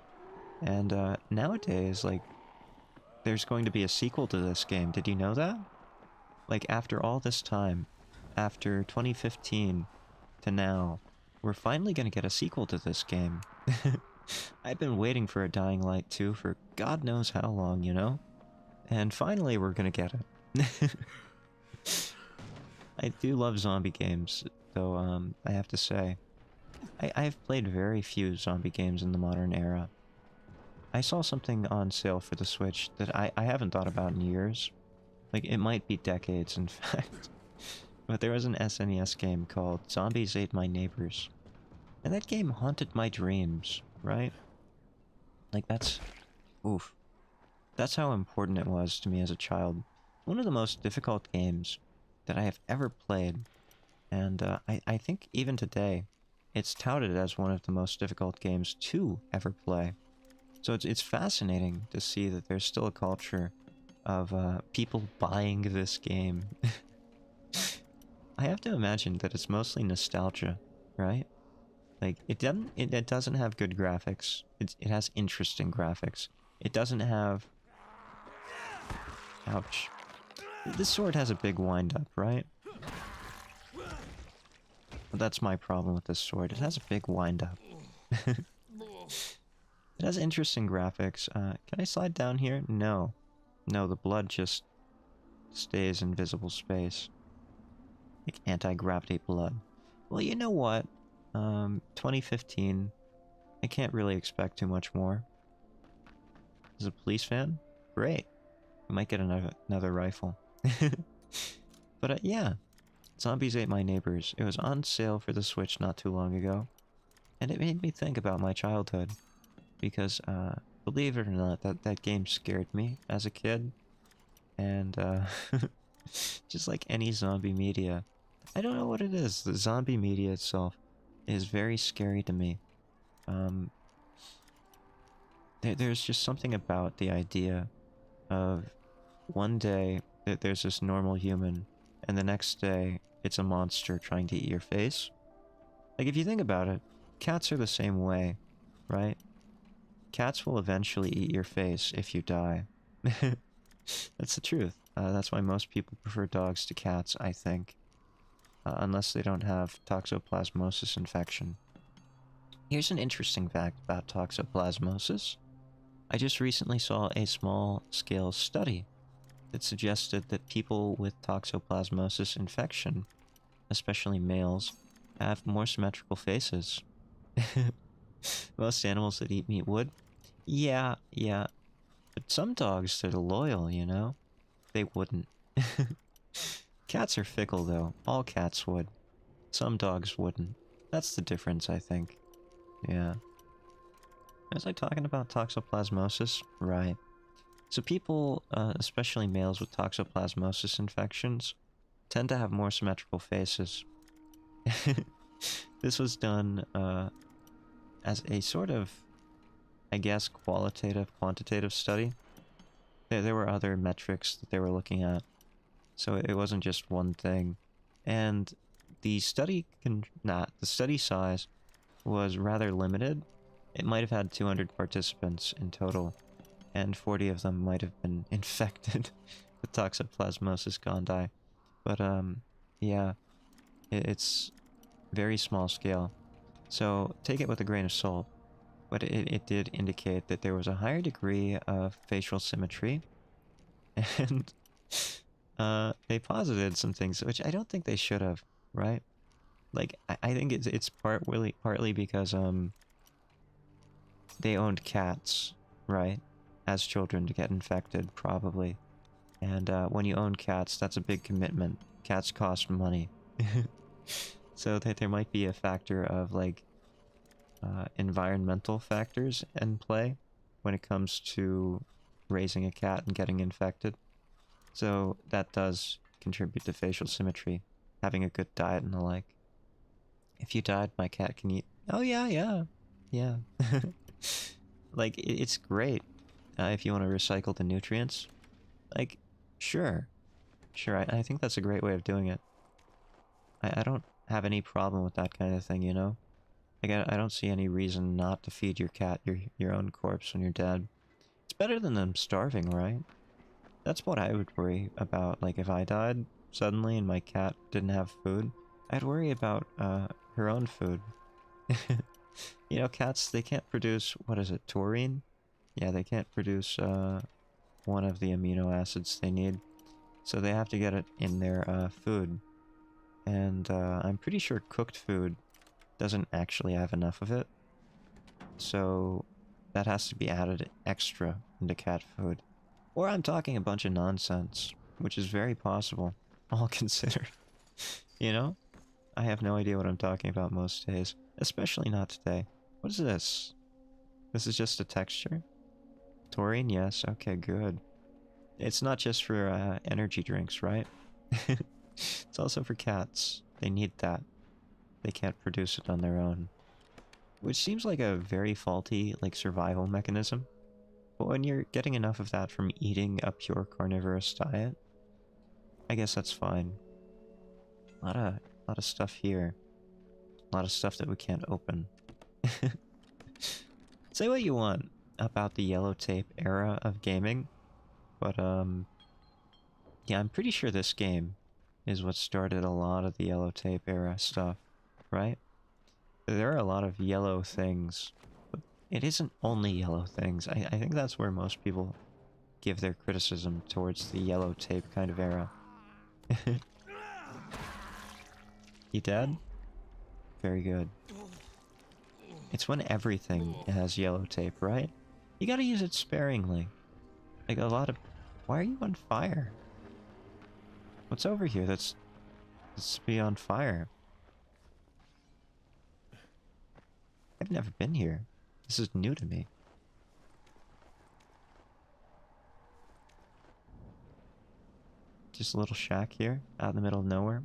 And nowadays, like, there's going to be a sequel to this game. Did you know that? Like, after all this time, after 2015 to now, we're finally gonna get a sequel to this game. I've been waiting for a Dying Light 2 for God knows how long, you know? And finally we're gonna get it. I do love zombie games, though, I have to say. I've played very few zombie games in the modern era. I saw something on sale for the Switch that I haven't thought about in years. Like, it might be decades, in fact. But there was an SNES game called Zombies Ate My Neighbors. And that game haunted my dreams, right? Like, that's... oof. That's how important it was to me as a child. One of the most difficult games that I have ever played. And I think even today, it's touted as one of the most difficult games to ever play. So it's fascinating to see that there's still a culture of people buying this game. I have to imagine that it's mostly nostalgia, right? Like, it doesn't have good graphics. It has interesting graphics. It doesn't have... ouch. This sword has a big wind-up, right? But that's my problem with this sword. It has a big wind-up. It has interesting graphics. Can I slide down here? No. No, the blood just stays in visible space. Like anti-gravity blood. Well, you know what? 2015. I can't really expect too much more. Is a police van? Great. I might get another rifle. But yeah. Zombies Ate My Neighbors. It was on sale for the Switch not too long ago. And it made me think about my childhood. Because, believe it or not, that game scared me as a kid. And, just like any zombie media, I don't know what it is. The zombie media itself is very scary to me. Um, there's just something about the idea of one day that there's this normal human, and the next day it's a monster trying to eat your face. Like, if you think about it, cats are the same way, right? Cats will eventually eat your face if you die. That's the truth. That's why most people prefer dogs to cats, I think. Unless they don't have toxoplasmosis infection. Here's an interesting fact about toxoplasmosis. I just recently saw a small-scale study that suggested that people with toxoplasmosis infection, especially males, have more symmetrical faces. Most animals that eat meat would. Yeah, yeah. But some dogs that are loyal, you know? They wouldn't. Cats are fickle, though. All cats would. Some dogs wouldn't. That's the difference, I think. Yeah. Was I talking about toxoplasmosis? Right. So people, especially males with toxoplasmosis infections, tend to have more symmetrical faces. This was done as a sort of, I guess, quantitative study. There were other metrics that they were looking at, so it wasn't just one thing. And the study the study size was rather limited. It might have had 200 participants in total, and 40 of them might have been infected with toxoplasmosis gondii. But, yeah, it's very small scale. So take it with a grain of salt. But it did indicate that there was a higher degree of facial symmetry. And they posited some things, which I don't think they should have, right? Like, I think it's partly because, they owned cats, right? As children to get infected, probably. And when you own cats, that's a big commitment. Cats cost money. So that there might be a factor of, like, environmental factors in play when it comes to raising a cat and getting infected. So that does contribute to facial symmetry, having a good diet and the like. If you died, my cat can eat. Oh yeah, yeah, yeah. Like, it's great if you want to recycle the nutrients. Like, sure, sure. I think that's a great way of doing it. I don't have any problem with that kind of thing, you know? Like, I don't see any reason not to feed your cat your own corpse when you're dead. It's better than them starving, right? That's what I would worry about. Like, if I died suddenly and my cat didn't have food, I'd worry about her own food. You know, cats, they can't produce, what is it, taurine? Yeah, they can't produce one of the amino acids they need. So they have to get it in their food. And I'm pretty sure cooked food doesn't actually have enough of it. So that has to be added extra into cat food. Or I'm talking a bunch of nonsense, which is very possible, all considered. You know? I have no idea what I'm talking about most days, especially not today. What is this? This is just a texture? Taurine? Yes, okay, good. It's not just for energy drinks, right? It's also for cats. They need that. They can't produce it on their own. Which seems like a very faulty, like, survival mechanism. But when you're getting enough of that from eating a pure carnivorous diet, I guess that's fine. A lot of stuff here. A lot of stuff that we can't open. Say what you want about the yellow tape era of gaming, but yeah, I'm pretty sure this game is what started a lot of the yellow tape era stuff, right? There are a lot of yellow things, but it isn't only yellow things. I think that's where most people give their criticism towards the yellow tape kind of era. You dead? Very good. It's when everything has yellow tape, right? You gotta use it sparingly. Like, a lot of... Why are you on fire? What's over here that's be on fire? I've never been here. This is new to me. Just a little shack here, out in the middle of nowhere.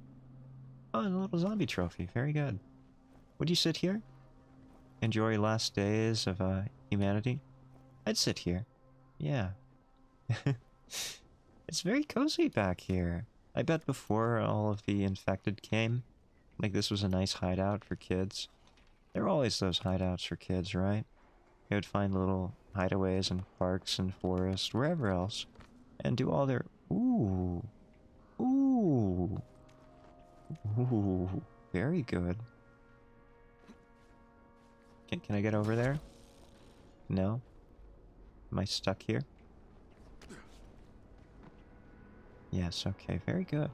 Oh, and a little zombie trophy. Very good. Would you sit here? Enjoy last days of humanity? I'd sit here. Yeah. It's very cozy back here. I bet before all of the infected came, like this was a nice hideout for kids. There are always those hideouts for kids, right? They would find little hideaways in parks and forests, wherever else, and do all their... Ooh. Ooh. Ooh. Very good. Can I get over there? No? Am I stuck here? Yes, okay, very good.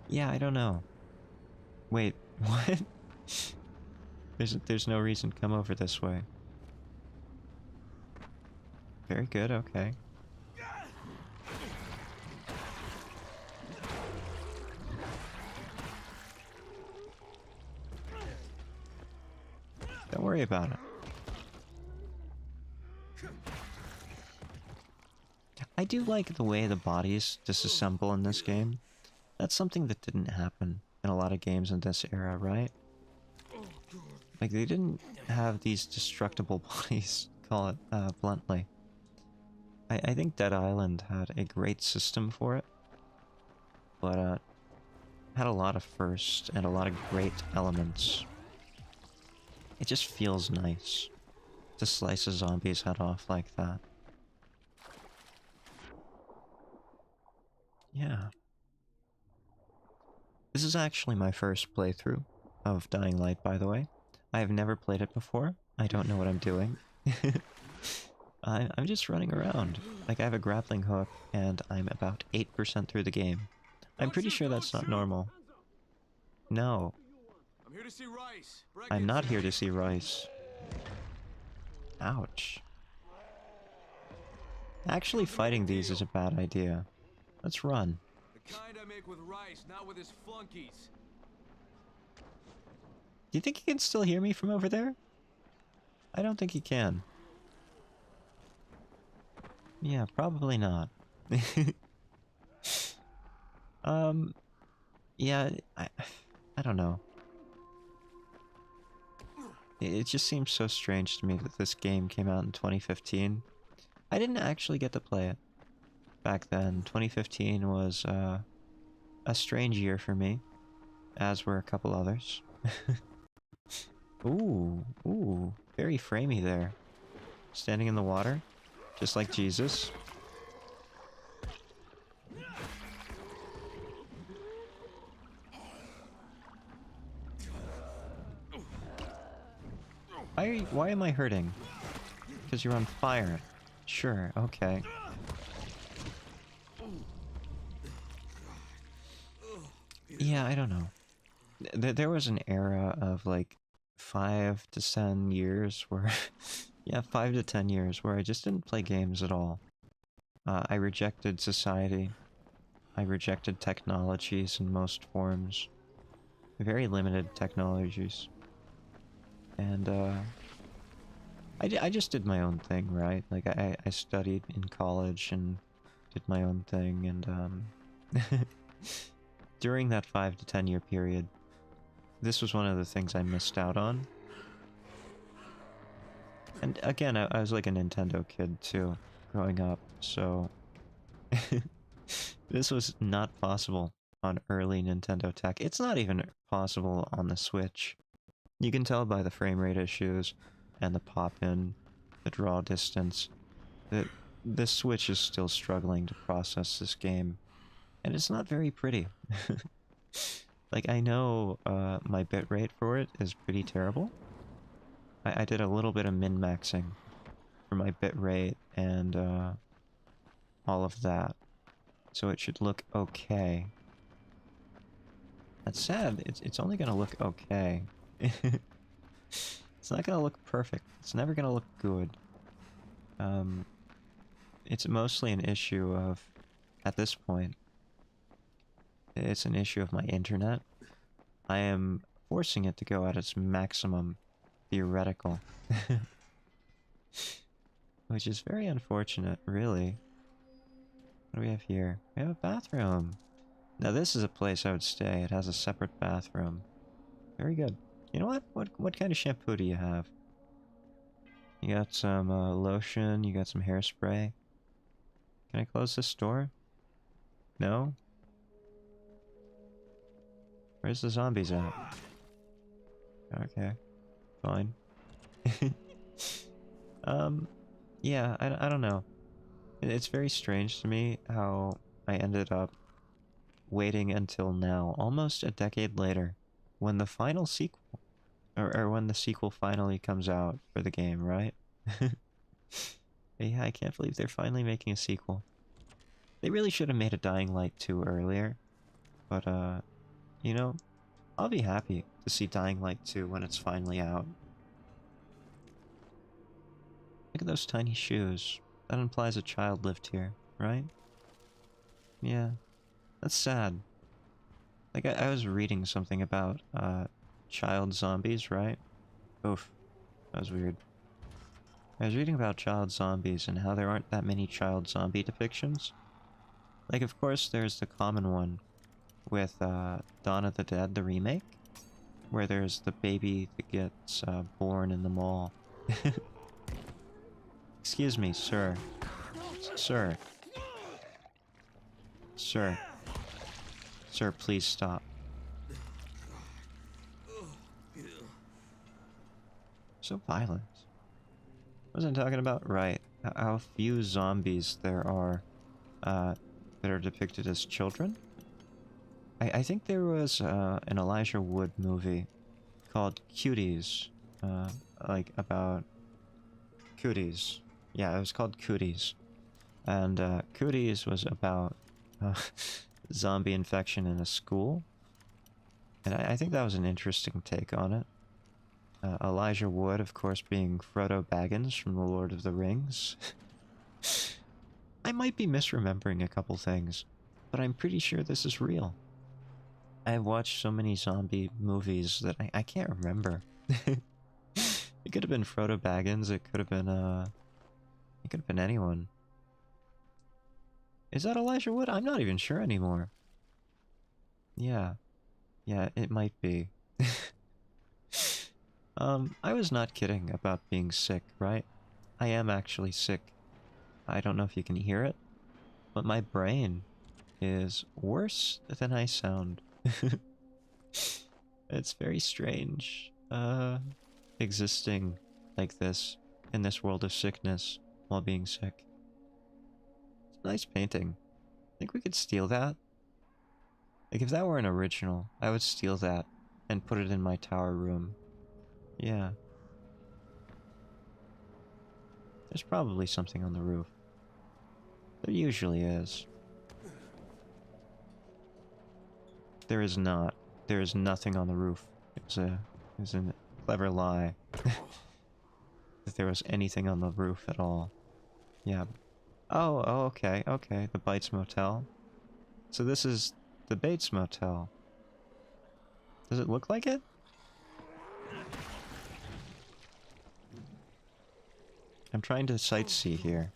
Yeah, I don't know. Wait, what? There's no reason to come over this way. Very good, okay. Don't worry about it. I do like the way the bodies disassemble in this game. That's something that didn't happen in a lot of games in this era, right? Like, they didn't have these destructible bodies, call it bluntly. I think Dead Island had a great system for it, but had a lot of firsts and a lot of great elements. It just feels nice to slice a zombie's head off like that. Yeah. This is actually my first playthrough of Dying Light, by the way. I have never played it before. I don't know what I'm doing. I'm just running around. Like, I have a grappling hook, and I'm about 8% through the game. I'm pretty sure that's not normal. No. I'm here to see Rice. I'm not here to see Rice. Ouch. Actually fighting these is a bad idea. Let's run. The kind I make with Rice, not with his flunkies. Do you think he can still hear me from over there? I don't think he can. Yeah, probably not. Yeah, I don't know. It just seems so strange to me that this game came out in 2015. I didn't actually get to play it back then. 2015 was a strange year for me, as were a couple others. Ooh, very framey there. Standing in the water, just like Jesus. Why am I hurting? Because you're on fire. Sure, okay. Yeah, I don't know. There was an era of like 5 to 10 years where... yeah, 5 to 10 years where I just didn't play games at all. I rejected society. I rejected technologies in most forms. Very limited technologies. And, I just did my own thing, right? Like, I studied in college and did my own thing, and, during that 5 to 10 year period, this was one of the things I missed out on. And again, I was like a Nintendo kid, too, growing up, so... this was not possible on early Nintendo tech. It's not even possible on the Switch. You can tell by the frame rate issues, and the pop-in, the draw distance, that the Switch is still struggling to process this game. And it's not very pretty. Like, I know my bitrate for it is pretty terrible. I did a little bit of min-maxing for my bitrate and all of that. So it should look okay. That's sad, it's only gonna look okay. It's not gonna look perfect. It's never gonna look good. It's mostly an issue of, at this point, it's an issue of my internet. I am forcing it to go at its maximum theoretical. Which is very unfortunate, really. What do we have here? We have a bathroom. Now this is a place I would stay. It has a separate bathroom. Very good. You know what? What kind of shampoo do you have? You got some lotion, you got some hairspray. Can I close this door? No? Where's the zombies at? Okay. Fine. Yeah, I don't know. It's very strange to me how I ended up waiting until now, almost a decade later, when the final sequel, or when the sequel finally comes out for the game, right? Yeah, I can't believe they're finally making a sequel. They really should have made a Dying Light 2 earlier, but you know, I'll be happy to see Dying Light 2 when it's finally out. Look at those tiny shoes. That implies a child lived here, right? Yeah, that's sad. Like, I was reading something about, child zombies, right? Oof, that was weird. I was reading about child zombies and how there aren't that many child zombie depictions. Like, of course, there's the common one with, Dawn of the Dead, the remake, where there's the baby that gets, born in the mall. Excuse me, sir. Sir. Sir. Sir, please stop. So violent. What was I talking about? Right. How few zombies there are, that are depicted as children? I think there was, an Elijah Wood movie called Cuties, like about Cooties. Yeah, it was called Cooties. And, Cooties was about, zombie infection in a school. And I think that was an interesting take on it. Elijah Wood, of course, being Frodo Baggins from The Lord of the Rings. I might be misremembering a couple things, but I'm pretty sure this is real. I've watched so many zombie movies that I can't remember. It could have been Frodo Baggins, it could have been anyone. Is that Elijah Wood? I'm not even sure anymore. Yeah. Yeah, it might be. I was not kidding about being sick, right? I am actually sick. I don't know if you can hear it, but my brain is worse than I sound. It's very strange, existing like this in this world of sickness while being sick. It's a nice painting. Think we could steal that? Like, if that were an original, I would steal that and put it in my tower room. Yeah. There's probably something on the roof. There usually is. There is not. There is nothing on the roof. It was a clever lie. That there was anything on the roof at all. Yeah. Oh, okay, okay. The Bites Motel. So this is the Bates Motel. Does it look like it? I'm trying to sightsee here.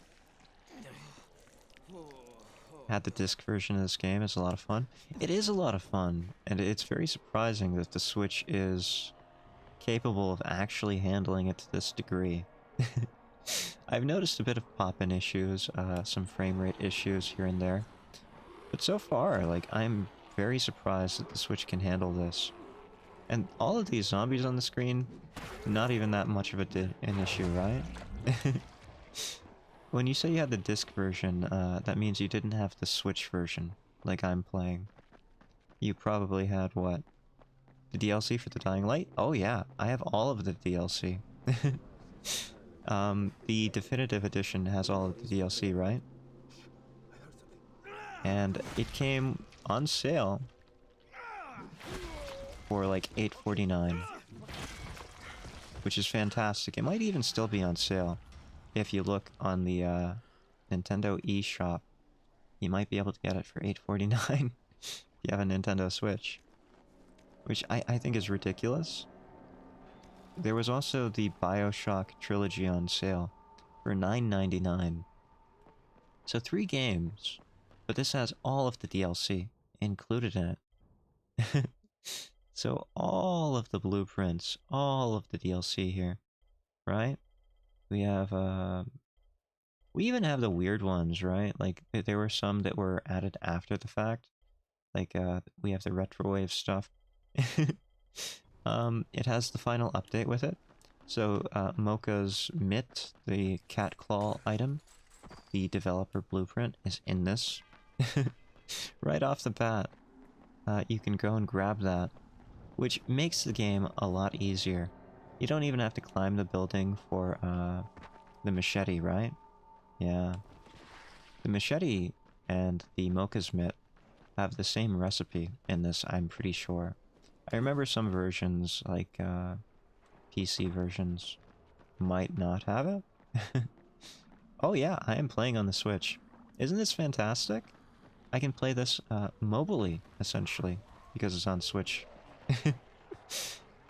Had the disc version of this game. It's a lot of fun. It is a lot of fun, and it's very surprising that the Switch is capable of actually handling it to this degree. I've noticed a bit of pop-in issues, some frame rate issues here and there. But so far, like, I'm very surprised that the Switch can handle this. And all of these zombies on the screen, not even that much of an issue, right? When you say you had the disc version, that means you didn't have the Switch version, like I'm playing. You probably had what? The DLC for the Dying Light? Oh yeah, I have all of the DLC. The definitive edition has all of the DLC, right? And it came on sale for like $8.49, which is fantastic. It might even still be on sale. If you look on the Nintendo eShop, you might be able to get it for $8.49 if you have a Nintendo Switch. Which I think is ridiculous. There was also the BioShock trilogy on sale for $9.99. So 3 games, but this has all of the DLC included in it. So all of the blueprints, all of the DLC here, right? We have, we even have the weird ones, right? Like, there were some that were added after the fact. Like, we have the retrowave stuff. It has the final update with it. So, Mocha's mitt, the cat claw item, the developer blueprint, is in this. Right off the bat, you can go and grab that, which makes the game a lot easier. You don't even have to climb the building for, the machete, right? Yeah. The machete and the Mocha's mitt have the same recipe in this, I'm pretty sure. I remember some versions, like, PC versions, might not have it. Oh yeah, I am playing on the Switch. Isn't this fantastic? I can play this, mobily, essentially, because it's on Switch.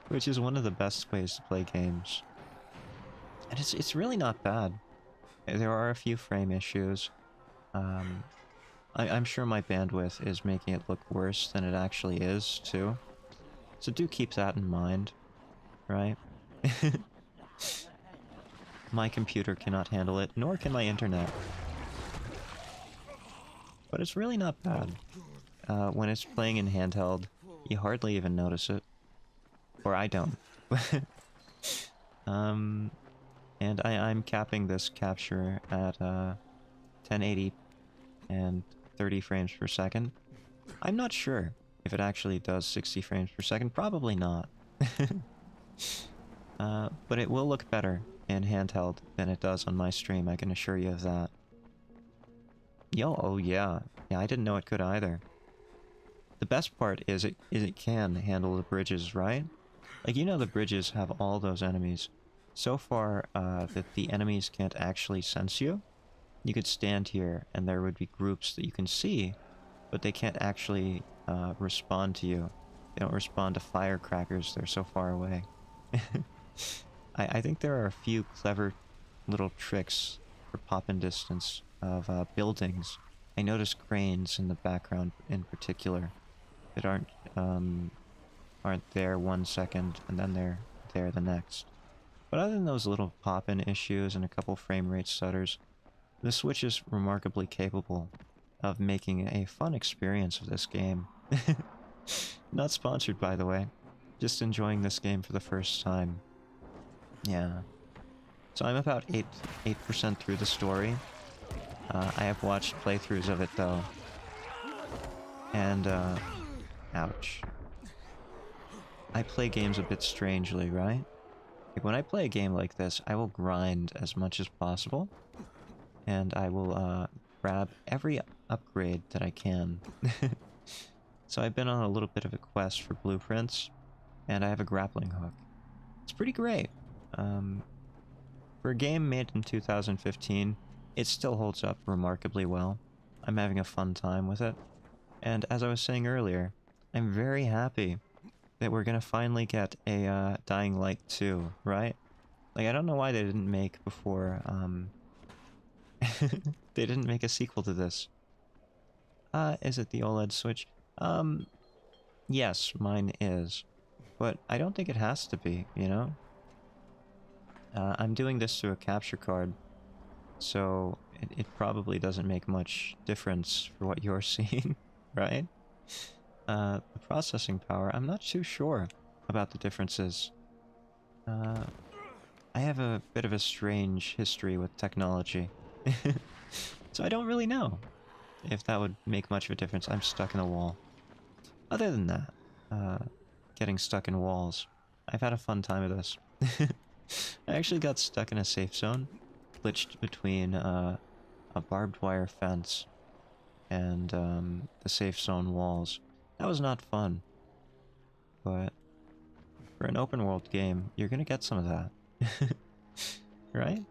Which is one of the best ways to play games. And it's really not bad. There are a few frame issues. I'm sure my bandwidth is making it look worse than it actually is, too. So do keep that in mind, right? My computer cannot handle it, nor can my internet. But it's really not bad. When it's playing in handheld, you hardly even notice it. Or I don't. And I'm capping this capture at 1080 and 30 frames per second. I'm not sure if it actually does 60 frames per second. Probably not. But it will look better in handheld than it does on my stream, I can assure you of that. Yo, oh yeah. Yeah, I didn't know it could either. The best part is it can handle the bridges, right? Like, you know, the bridges have all those enemies. So far, that the enemies can't actually sense you. You could stand here, and there would be groups that you can see, but they can't actually respond to you. They don't respond to firecrackers, they're so far away. I think there are a few clever little tricks for pop-in distance of buildings. I noticed cranes in the background in particular that aren't there 1 second and then they're there the next. But other than those little pop-in issues and a couple frame rate stutters, the Switch is remarkably capable of making a fun experience of this game. Not sponsored, by the way. Just enjoying this game for the first time. Yeah. So I'm about 8% through the story. I have watched playthroughs of it, though. And, ouch. I play games a bit strangely, right? Like, when I play a game like this, I will grind as much as possible. And I will, grab every upgrade that I can. So I've been on a little bit of a quest for blueprints, and I have a grappling hook. It's pretty great. For a game made in 2015, it still holds up remarkably well. I'm having a fun time with it. And as I was saying earlier, I'm very happy that we're gonna finally get a Dying Light 2, right? Like, I don't know why they didn't make before, they didn't make a sequel to this. Is it the OLED Switch? Yes, mine is. But I don't think it has to be, you know? I'm doing this through a capture card, so it probably doesn't make much difference for what you're seeing, right? The processing power, I'm not too sure about the differences. I have a bit of a strange history with technology. So I don't really know if that would make much of a difference. I'm stuck in a wall. Other than that, getting stuck in walls, I've had a fun time with this. I actually got stuck in a safe zone, glitched between a barbed wire fence and the safe zone walls. That was not fun, but for an open world game, you're gonna get some of that. Right?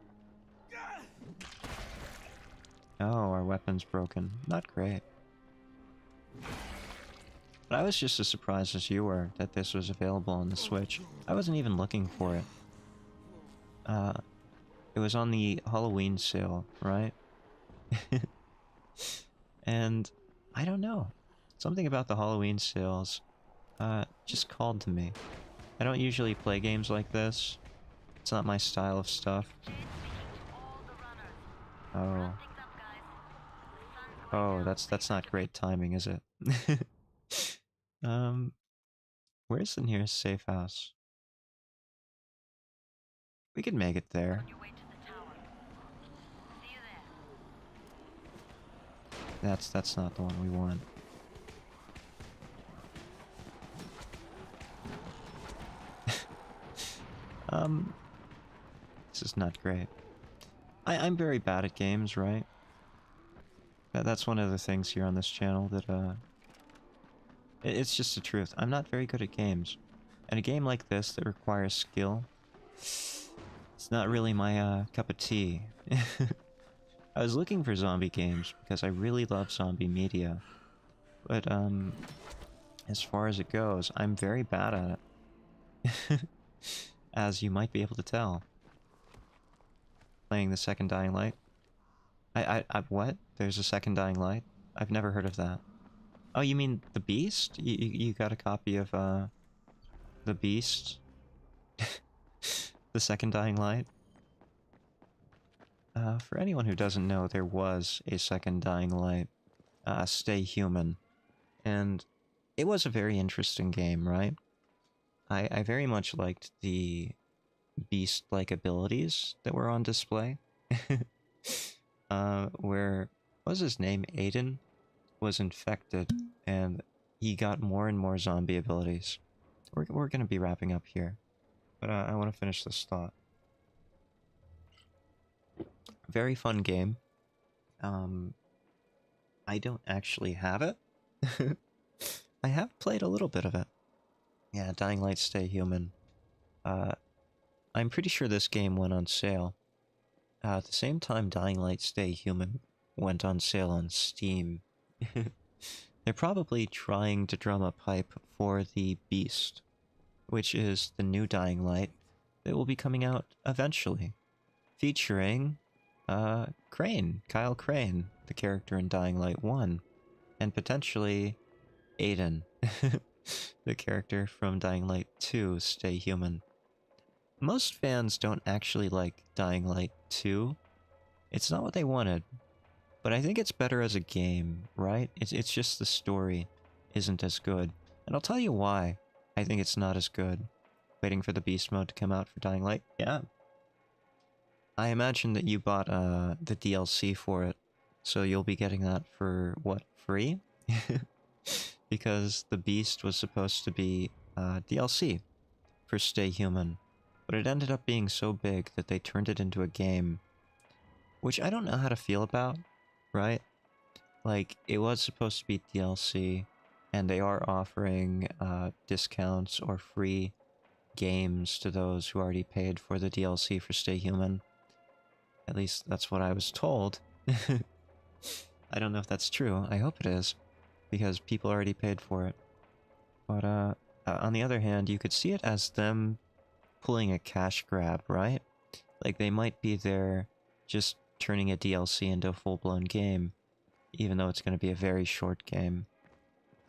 Oh, our weapon's broken. Not great. But I was just as surprised as you were that this was available on the Switch. I wasn't even looking for it. It was on the Halloween sale, right? And I don't know. Something about the Halloween sales just called to me. I don't usually play games like this. It's not my style of stuff. Jade speaking to all the runners. Oh. Run things up, guys. The sun's going Oh, down. that's not great timing, is it? Where's the nearest safe house? We could make it there. On your way to the tower. See you there. That's not the one we want. This is not great. I'm very bad at games, right? That's one of the things here on this channel that, it's just the truth. I'm not very good at games. And a game like this that requires skill, it's not really my, cup of tea. I was looking for zombie games because I really love zombie media. But, as far as it goes, I'm very bad at it. As you might be able to tell. Playing the second Dying Light. What? There's a second Dying Light? I've never heard of that. Oh, you mean The Beast? You got a copy of, The Beast? The second Dying Light? For anyone who doesn't know, there was a second Dying Light. Stay Human. And it was a very interesting game, right? I very much liked the beast-like abilities that were on display. Where, what was his name? Aiden was infected, and he got more and more zombie abilities. We're gonna be wrapping up here, but I want to finish this thought. Very fun game. I don't actually have it. I have played a little bit of it. Yeah, Dying Light Stay Human. I'm pretty sure this game went on sale. At the same time Dying Light Stay Human went on sale on Steam. They're probably trying to drum up hype for the Beast, which is the new Dying Light that will be coming out eventually. Featuring, Crane, Kyle Crane, the character in Dying Light 1, and potentially Aiden, the character from Dying Light 2, Stay Human. Most fans don't actually like Dying Light 2. It's not what they wanted, but I think it's better as a game, right? It's just the story isn't as good. And I'll tell you why I think it's not as good. Waiting for the Beast mode to come out for Dying Light? Yeah. I imagine that you bought the DLC for it, so you'll be getting that for, what, free? Because the Beast was supposed to be DLC for Stay Human, but it ended up being so big that they turned it into a game, which I don't know how to feel about, right? Like, it was supposed to be DLC, and they are offering discounts or free games to those who already paid for the DLC for Stay Human. At least that's what I was told. I don't know if that's true. I hope it is, because people already paid for it. But on the other hand, you could see it as them pulling a cash grab, right? Like, they might be there just turning a DLC into a full-blown game, even though it's going to be a very short game.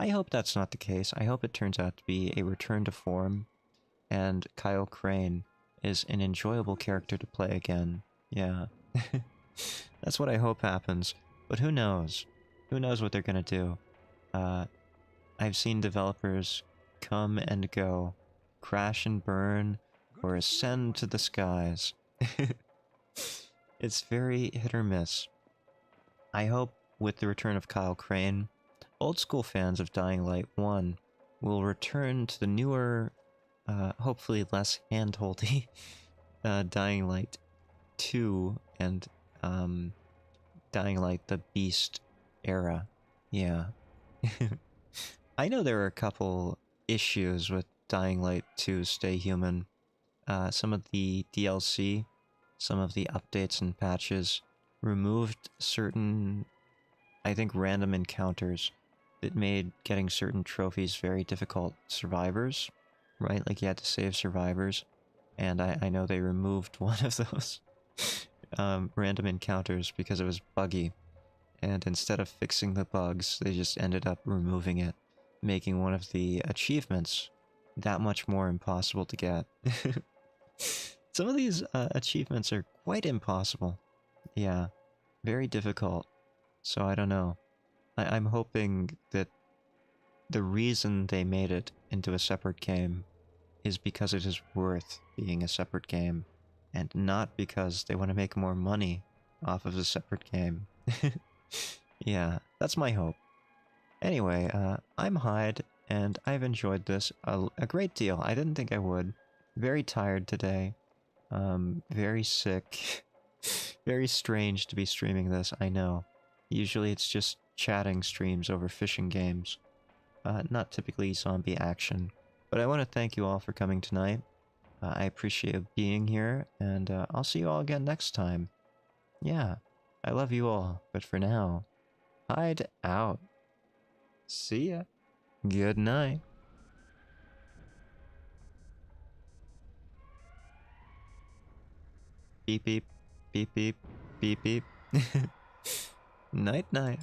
I hope that's not the case. I hope it turns out to be a return to form, and Kyle Crane is an enjoyable character to play again. Yeah. That's what I hope happens. But who knows? Who knows what they're gonna do? I've seen developers come and go, crash and burn, or ascend to the skies. It's very hit or miss. I hope with the return of Kyle Crane, old school fans of Dying Light 1 will return to the newer, hopefully less handholdy, Dying Light 2 and Dying Light the Beast era. Yeah. I know there are a couple issues with Dying Light 2 Stay Human. Some of the DLC, some of the updates and patches removed certain, I think, random encounters that made getting certain trophies very difficult. Survivors, right? Like, you had to save survivors. And I know they removed one of those random encounters because it was buggy. and instead of fixing the bugs, they just ended up removing it, making one of the achievements that much more impossible to get. Some of these achievements are quite impossible. Yeah, very difficult. So I don't know. I'm hoping that the reason they made it into a separate game is because it is worth being a separate game, and not because they want to make more money off of a separate game. Yeah, that's my hope. Anyway, I'm Hyde, and I've enjoyed this a great deal. I didn't think I would. Very tired today. Very sick. Very strange to be streaming this, I know. Usually it's just chatting streams over fishing games. Not typically zombie action. But I want to thank you all for coming tonight. I appreciate being here, and I'll see you all again next time. Yeah, I love you all, but for now, Hyde out. See ya. Good night. Beep beep, beep beep, beep beep. Night night.